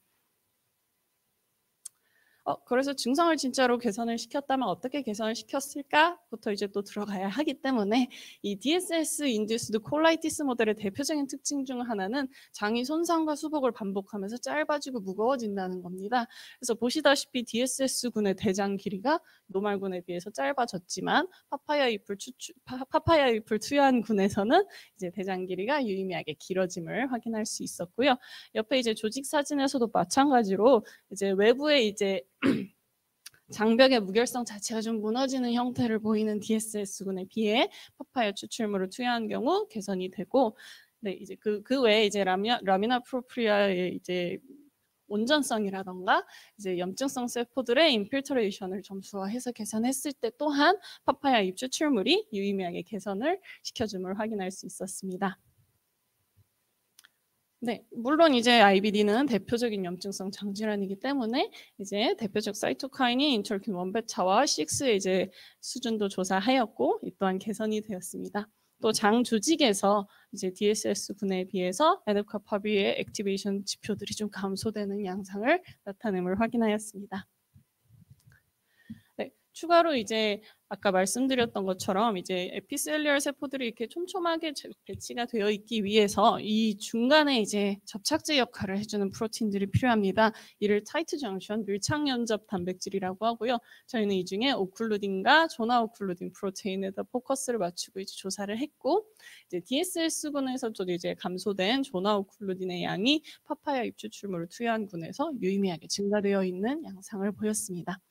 그래서 증상을 진짜로 개선을 시켰다면 어떻게 개선을 시켰을까부터 이제 또 들어가야 하기 때문에 이 DSS 인듀스드 콜라이티스 모델의 대표적인 특징 중 하나는 장이 손상과 수복을 반복하면서 짧아지고 무거워진다는 겁니다. 그래서 보시다시피 DSS군의 대장 길이가 노말군에 비해서 짧아졌지만 파파야 잎을 투여한 군에서는 이제 대장 길이가 유의미하게 길어짐을 확인할 수 있었고요. 옆에 이제 조직 사진에서도 마찬가지로 이제 외부에 이제 장벽의 무결성 자체가 좀 무너지는 형태를 보이는 DSS군에 비해 파파야 추출물을 투여한 경우 개선이 되고, 네, 이제 그 외에 이제 라미나 프로프리아의 이제 온전성이라던가 이제 염증성 세포들의 인필트레이션을 점수화해서 계산했을 때 또한 파파야 잎 추출물이 유의미하게 개선을 시켜줌을 확인할 수 있었습니다. 네, 물론 이제 IBD는 대표적인 염증성 장질환이기 때문에 이제 대표적 사이토카인인 인터루킨 1베타와 6의 이제 수준도 조사하였고 이 또한 개선이 되었습니다. 또 장 조직에서 이제 DSS군에 비해서 에드카 파비의 액티베이션 지표들이 좀 감소되는 양상을 나타냄을 확인하였습니다. 네, 추가로 이제 아까 말씀드렸던 것처럼 이제 에피셀리얼 세포들이 이렇게 촘촘하게 배치가 되어 있기 위해서 이 중간에 이제 접착제 역할을 해주는 프로틴들이 필요합니다. 이를 타이트 정션 밀착 연접 단백질이라고 하고요. 저희는 이 중에 오클루딘과 조나 오클루딘 프로테인에다 포커스를 맞추고 이제 조사를 했고, 이제 DSS군에서도 이제 감소된 조나 오클루딘의 양이 파파야 잎 추출물을 투여한 군에서 유의미하게 증가되어 있는 양상을 보였습니다.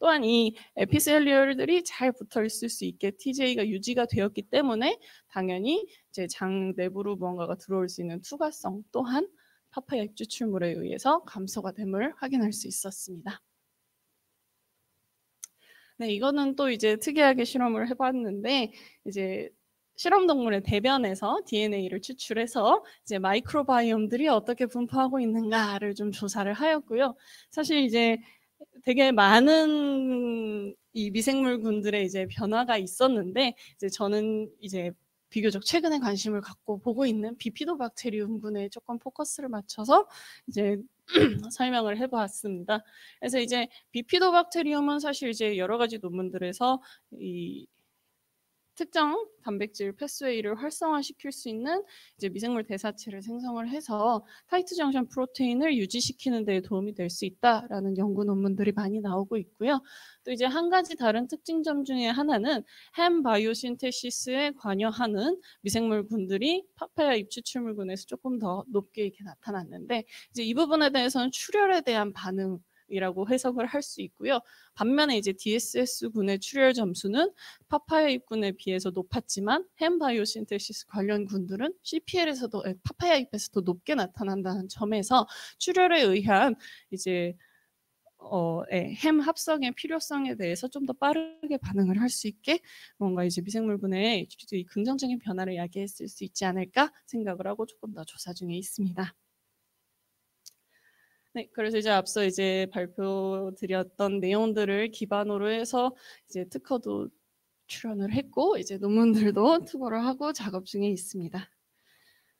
또한 이 에피셀리얼들이 잘 붙어 있을 수 있게 TJ가 유지가 되었기 때문에 당연히 이제 장 내부로 무언가가 들어올 수 있는 투과성 또한 파파야 잎 추출물에 의해서 감소가 됨을 확인할 수 있었습니다. 네, 이거는 또 이제 특이하게 실험을 해봤는데 이제 실험 동물의 대변에서 DNA를 추출해서 이제 마이크로바이옴들이 어떻게 분포하고 있는가를 좀 조사를 하였고요. 사실 이제 되게 많은 이 미생물군들의 이제 변화가 있었는데 이제 저는 이제 비교적 최근에 관심을 갖고 보고 있는 비피도박테리움군에 조금 포커스를 맞춰서 이제 설명을 해보았습니다. 그래서 이제 비피도박테리움은 사실 이제 여러 가지 논문들에서 이 특정 단백질 패스웨이를 활성화시킬 수 있는 이제 미생물 대사체를 생성을 해서 타이트 정션 프로테인을 유지시키는 데 도움이 될 수 있다라는 연구 논문들이 많이 나오고 있고요. 또 이제 한 가지 다른 특징점 중에 하나는 햄 바이오신테시스에 관여하는 미생물군들이 파파야 잎 추출물군에서 조금 더 높게 이렇게 나타났는데 이제 이 부분에 대해서는 출혈에 대한 반응 이라고 해석을 할 수 있고요. 반면에 이제 DSS군의 출혈 점수는 파파야 잎군에 비해서 높았지만 햄 바이오신테시스 관련 군들은 CPL에서도 파파야 잎에서도 높게 나타난다는 점에서 출혈에 의한 이제 햄 합성의 필요성에 대해서 좀 더 빠르게 반응을 할 수 있게 뭔가 이제 미생물분의 긍정적인 변화를 야기했을 수 있지 않을까 생각을 하고 조금 더 조사 중에 있습니다. 네, 그래서 이제 앞서 이제 발표드렸던 내용들을 기반으로 해서 이제 특허도 출연을 했고 이제 논문들도 투고를 하고 작업 중에 있습니다.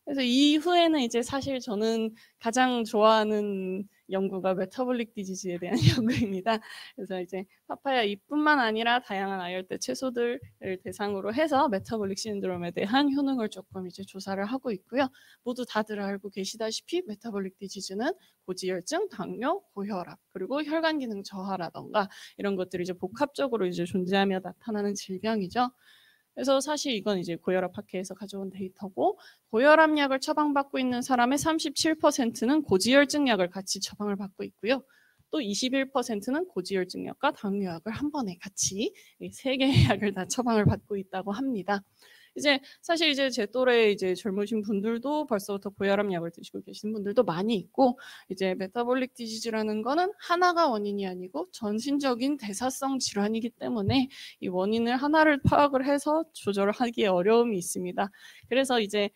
그래서 이후에는 이제 사실 저는 가장 좋아하는 연구가 메타볼릭 디지즈에 대한 연구입니다. 그래서 이제 파파야 잎뿐만 아니라 다양한 아열대 채소들을 대상으로 해서 메타볼릭 신드롬에 대한 효능을 조금 이제 조사를 하고 있고요. 모두 다들 알고 계시다시피 메타볼릭 디지즈는 고지혈증, 당뇨, 고혈압, 그리고 혈관 기능 저하라던가 이런 것들이 이제 복합적으로 이제 존재하며 나타나는 질병이죠. 그래서 사실 이건 이제 고혈압 학회에서 가져온 데이터고 고혈압 약을 처방받고 있는 사람의 37%는 고지혈증 약을 같이 처방을 받고 있고요. 또 21%는 고지혈증 약과 당뇨약을 한 번에 같이 3개의 약을 다 처방을 받고 있다고 합니다. 이제 사실 이제 제 또래 이제 젊으신 분들도 벌써부터 고혈압 약을 드시고 계신 분들도 많이 있고 이제 메타볼릭 디지즈라는 거는 하나가 원인이 아니고 전신적인 대사성 질환이기 때문에 이 원인을 하나를 파악을 해서 조절을 하기에 어려움이 있습니다. 그래서 이제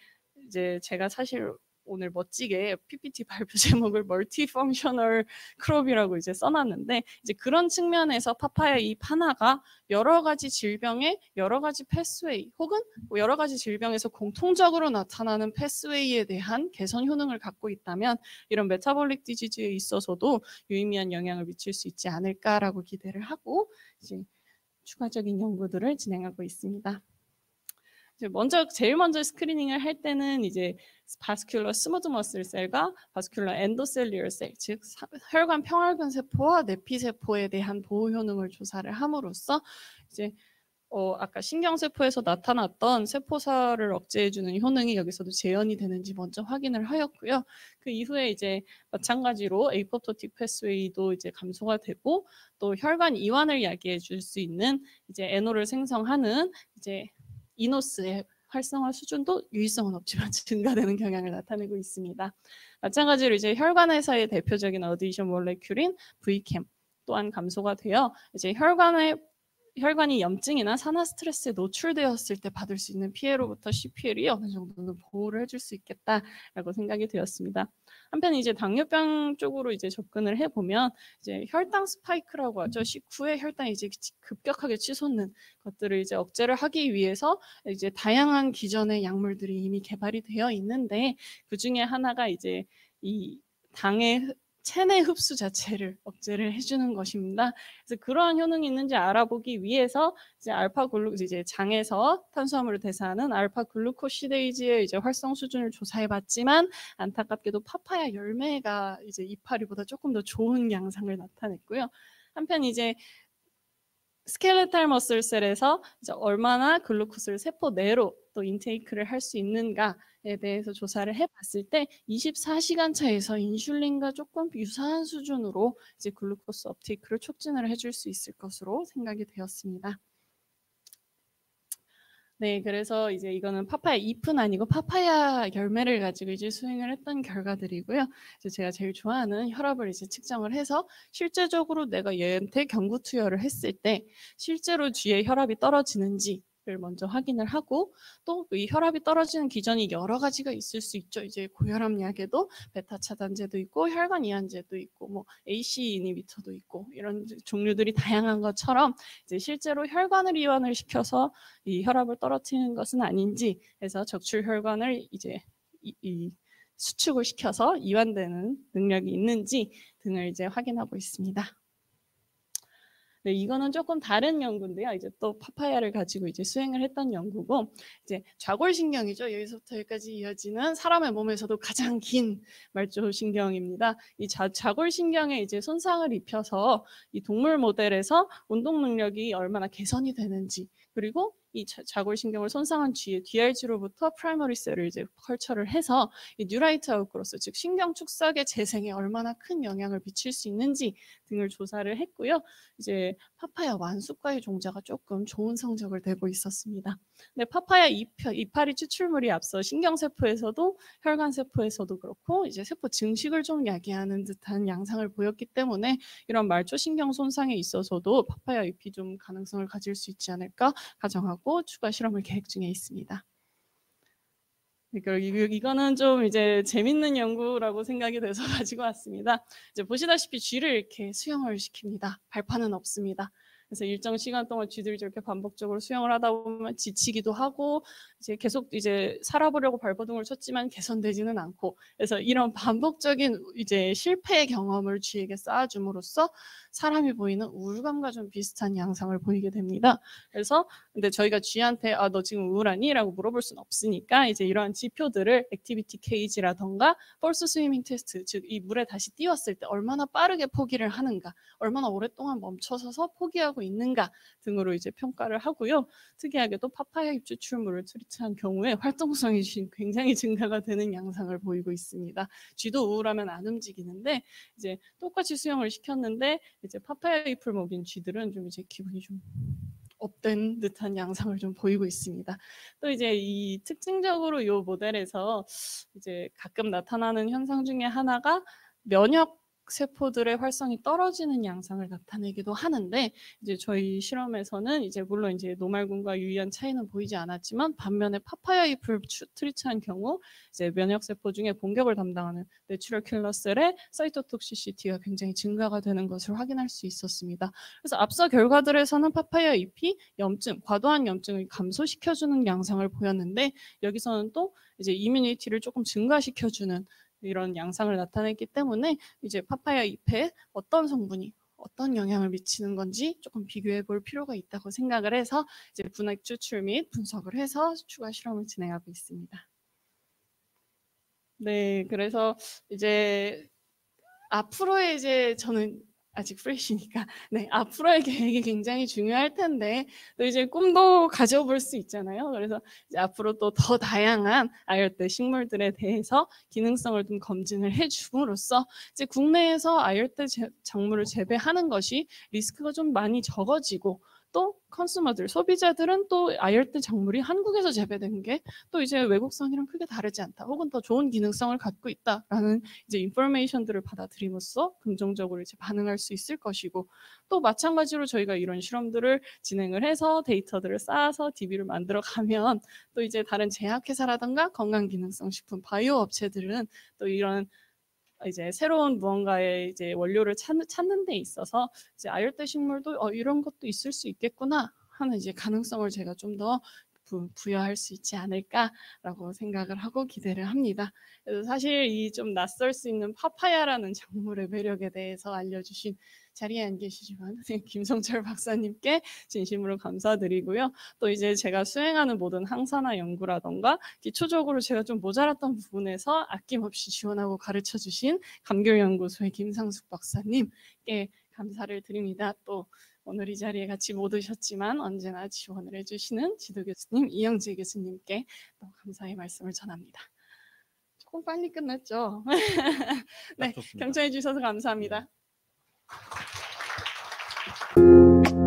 제가 사실 오늘 멋지게 PPT 발표 제목을 멀티펑셔널 크롭이라고 이제 써놨는데 이제 그런 측면에서 파파야 잎 하나가 여러 가지 질병의 여러 가지 패스웨이 혹은 여러 가지 질병에서 공통적으로 나타나는 패스웨이에 대한 개선 효능을 갖고 있다면 이런 메타볼릭 디지즈에 있어서도 유의미한 영향을 미칠 수 있지 않을까라고 기대를 하고 이제 추가적인 연구들을 진행하고 있습니다. 제일 먼저 스크리닝을 할 때는 이제 바스큘러 스무드 머슬 셀과 바스큘러 엔도셀리얼 셀, 즉 혈관 평활근 세포와 내피 세포에 대한 보호 효능을 조사를 함으로써 이제 아까 신경세포에서 나타났던 세포사를 억제해주는 효능이 여기서도 재현이 되는지 먼저 확인을 하였고요. 그 이후에 이제 마찬가지로 에이포토틱 패스웨이도 이제 감소가 되고 또 혈관 이완을 야기해 줄 수 있는 이제 에노를 생성하는 이제 이노스의 활성화 수준도 유의성은 없지만 증가되는 경향을 나타내고 있습니다. 마찬가지로 이제 혈관에서의 대표적인 어디션 몰레큘인 Vchem 또한 감소가 되어 이제 혈관이 염증이나 산화 스트레스에 노출되었을 때 받을 수 있는 피해로부터 CPL이 어느 정도는 보호를 해줄 수 있겠다라고 생각이 되었습니다. 한편 이제 당뇨병 쪽으로 이제 접근을 해보면 이제 혈당 스파이크라고 하죠. 식후에 혈당이 이제 급격하게 치솟는 것들을 이제 억제를 하기 위해서 이제 다양한 기존의 약물들이 이미 개발이 되어 있는데 그 중에 하나가 이제 이 당의 체내 흡수 자체를 억제를 해주는 것입니다. 그래서 그러한 효능이 있는지 알아보기 위해서 이제 장에서 탄수화물을 대사하는 알파 글루코시데이즈의 이제 활성 수준을 조사해봤지만 안타깝게도 파파야 열매가 이제 이파리보다 조금 더 좋은 양상을 나타냈고요. 한편 이제 스켈레탈 머슬셀에서 이제 얼마나 글루코스를 세포 내로 또 인테이크를 할 수 있는가에 대해서 조사를 해봤을 때 24시간 차에서 인슐린과 조금 유사한 수준으로 이제 글루코스 업테이크를 촉진을 해줄 수 있을 것으로 생각이 되었습니다. 네, 그래서 이제 이거는 파파야 잎은 아니고 파파야 열매를 가지고 이제 수행을 했던 결과들이고요. 이제 제가 제일 좋아하는 혈압을 이제 측정을 해서 실제적으로 내가 얘한테 경구 투여를 했을 때 실제로 쥐의 혈압이 떨어지는지를 먼저 확인을 하고 또 이 혈압이 떨어지는 기전이 여러 가지가 있을 수 있죠. 이제 고혈압 약에도 베타 차단제도 있고 혈관 이완제도 있고 뭐 AC 이니비터도 있고 이런 종류들이 다양한 것처럼 이제 실제로 혈관을 이완을 시켜서 이 혈압을 떨어뜨리는 것은 아닌지 해서 적출 혈관을 이제 수축을 시켜서 이완되는 능력이 있는지 등을 이제 확인하고 있습니다. 네, 이거는 조금 다른 연구인데요. 이제 또 파파야를 가지고 이제 수행을 했던 연구고, 이제 좌골신경이죠. 여기서부터 여기까지 이어지는 사람의 몸에서도 가장 긴 말초신경입니다. 이 좌골신경에 이제 손상을 입혀서 이 동물 모델에서 운동 능력이 얼마나 개선이 되는지, 그리고 이 자골신경을 손상한 뒤에 DRG로부터 프라이머리 셀을 이제 컬처를 해서 이 뉴라이트 아웃그로스, 즉 신경 축삭의 재생에 얼마나 큰 영향을 미칠 수 있는지 등을 조사를 했고요. 이제 파파야 완숙과의 종자가 조금 좋은 성적을 내고 있었습니다. 근데 파파야 이파리 추출물이 앞서 신경세포에서도 혈관세포에서도 그렇고 이제 세포 증식을 좀 야기하는 듯한 양상을 보였기 때문에 이런 말초신경 손상에 있어서도 파파야 잎이 좀 가능성을 가질 수 있지 않을까 가정하고 추가 실험을 계획 중에 있습니다. 이거는 좀 이제 재밌는 연구라고 생각이 돼서 가지고 왔습니다. 이제 보시다시피 쥐를 이렇게 수영을 시킵니다. 발판은 없습니다. 그래서 일정 시간 동안 쥐들이 저렇게 반복적으로 수영을 하다 보면 지치기도 하고 이제 계속 이제 살아보려고 발버둥을 쳤지만 개선되지는 않고, 그래서 이런 반복적인 이제 실패의 경험을 쥐에게 쌓아줌으로써 사람이 보이는 우울감과 좀 비슷한 양상을 보이게 됩니다. 그래서 근데 저희가 쥐한테 너 지금 우울하니? 라고 물어볼 수는 없으니까 이제 이러한 지표들을 액티비티 케이지라던가 폴스 스위밍 테스트, 즉 이 물에 다시 띄웠을 때 얼마나 빠르게 포기를 하는가, 얼마나 오랫동안 멈춰서서 포기하고 있는가 등으로 이제 평가를 하고요. 특이하게도 파파야 잎 추출물을 트리트한 경우에 활동성이 굉장히 증가가 되는 양상을 보이고 있습니다. 쥐도 우울하면 안 움직이는데 이제 똑같이 수영을 시켰는데 이제 파파야 잎을 먹인 쥐들은 좀 이제 기분이 좀 업된 듯한 양상을 좀 보이고 있습니다. 또 이제 이 특징적으로 이 모델에서 이제 가끔 나타나는 현상 중에 하나가 면역 세포들의 활성이 떨어지는 양상을 나타내기도 하는데, 이제 저희 실험에서는 이제 물론 이제 노말군과 유의한 차이는 보이지 않았지만 반면에 파파야 잎을 트리트한 경우 이제 면역 세포 중에 공격을 담당하는 내추럴 킬러 셀의 사이토톡시시티가 굉장히 증가가 되는 것을 확인할 수 있었습니다. 그래서 앞서 결과들에서는 파파야 잎이 염증, 과도한 염증을 감소시켜주는 양상을 보였는데 여기서는 또 이제 이뮤니티를 조금 증가시켜주는 이런 양상을 나타냈기 때문에 이제 파파야 잎에 어떤 성분이 어떤 영향을 미치는 건지 조금 비교해 볼 필요가 있다고 생각을 해서 이제 분액 추출 및 분석을 해서 추가 실험을 진행하고 있습니다. 네, 그래서 이제 앞으로의 이제 저는 아직 프레시니까 네, 앞으로의 계획이 굉장히 중요할 텐데 또 이제 꿈도 가져볼 수 있잖아요. 그래서 이제 앞으로 또 더 다양한 아열대 식물들에 대해서 기능성을 좀 검증을 해줌으로써 이제 국내에서 아열대 작물을 재배하는 것이 리스크가 좀 많이 적어지고, 또 컨슈머들, 소비자들은 또 아열대 작물이 한국에서 재배된 게 또 이제 외국산이랑 크게 다르지 않다, 혹은 더 좋은 기능성을 갖고 있다라는 이제 인포메이션들을 받아들임으로써 긍정적으로 이제 반응할 수 있을 것이고, 또 마찬가지로 저희가 이런 실험들을 진행을 해서 데이터들을 쌓아서 DB를 만들어 가면 또 이제 다른 제약회사라든가 건강기능성 식품 바이오 업체들은 또 이런 이제 새로운 무언가의 이제 원료를 찾는 데 있어서 이제 아열대 식물도 이런 것도 있을 수 있겠구나 하는 이제 가능성을 제가 좀 더 부여할 수 있지 않을까라고 생각을 하고 기대를 합니다. 그래서 사실 이 좀 낯설 수 있는 파파야라는 작물의 매력에 대해서 알려주신 자리에 안 계시지만 김성철 박사님께 진심으로 감사드리고요. 또 이제 제가 수행하는 모든 항산화 연구라던가 기초적으로 제가 좀 모자랐던 부분에서 아낌없이 지원하고 가르쳐주신 감귤연구소의 김상숙 박사님께 감사를 드립니다. 또 오늘 이 자리에 같이 못 오셨지만 언제나 지원을 해주시는 지도 교수님 이영재 교수님께 또 감사의 말씀을 전합니다. 조금 빨리 끝났죠? 네, 경청해 주셔서 감사합니다. 네.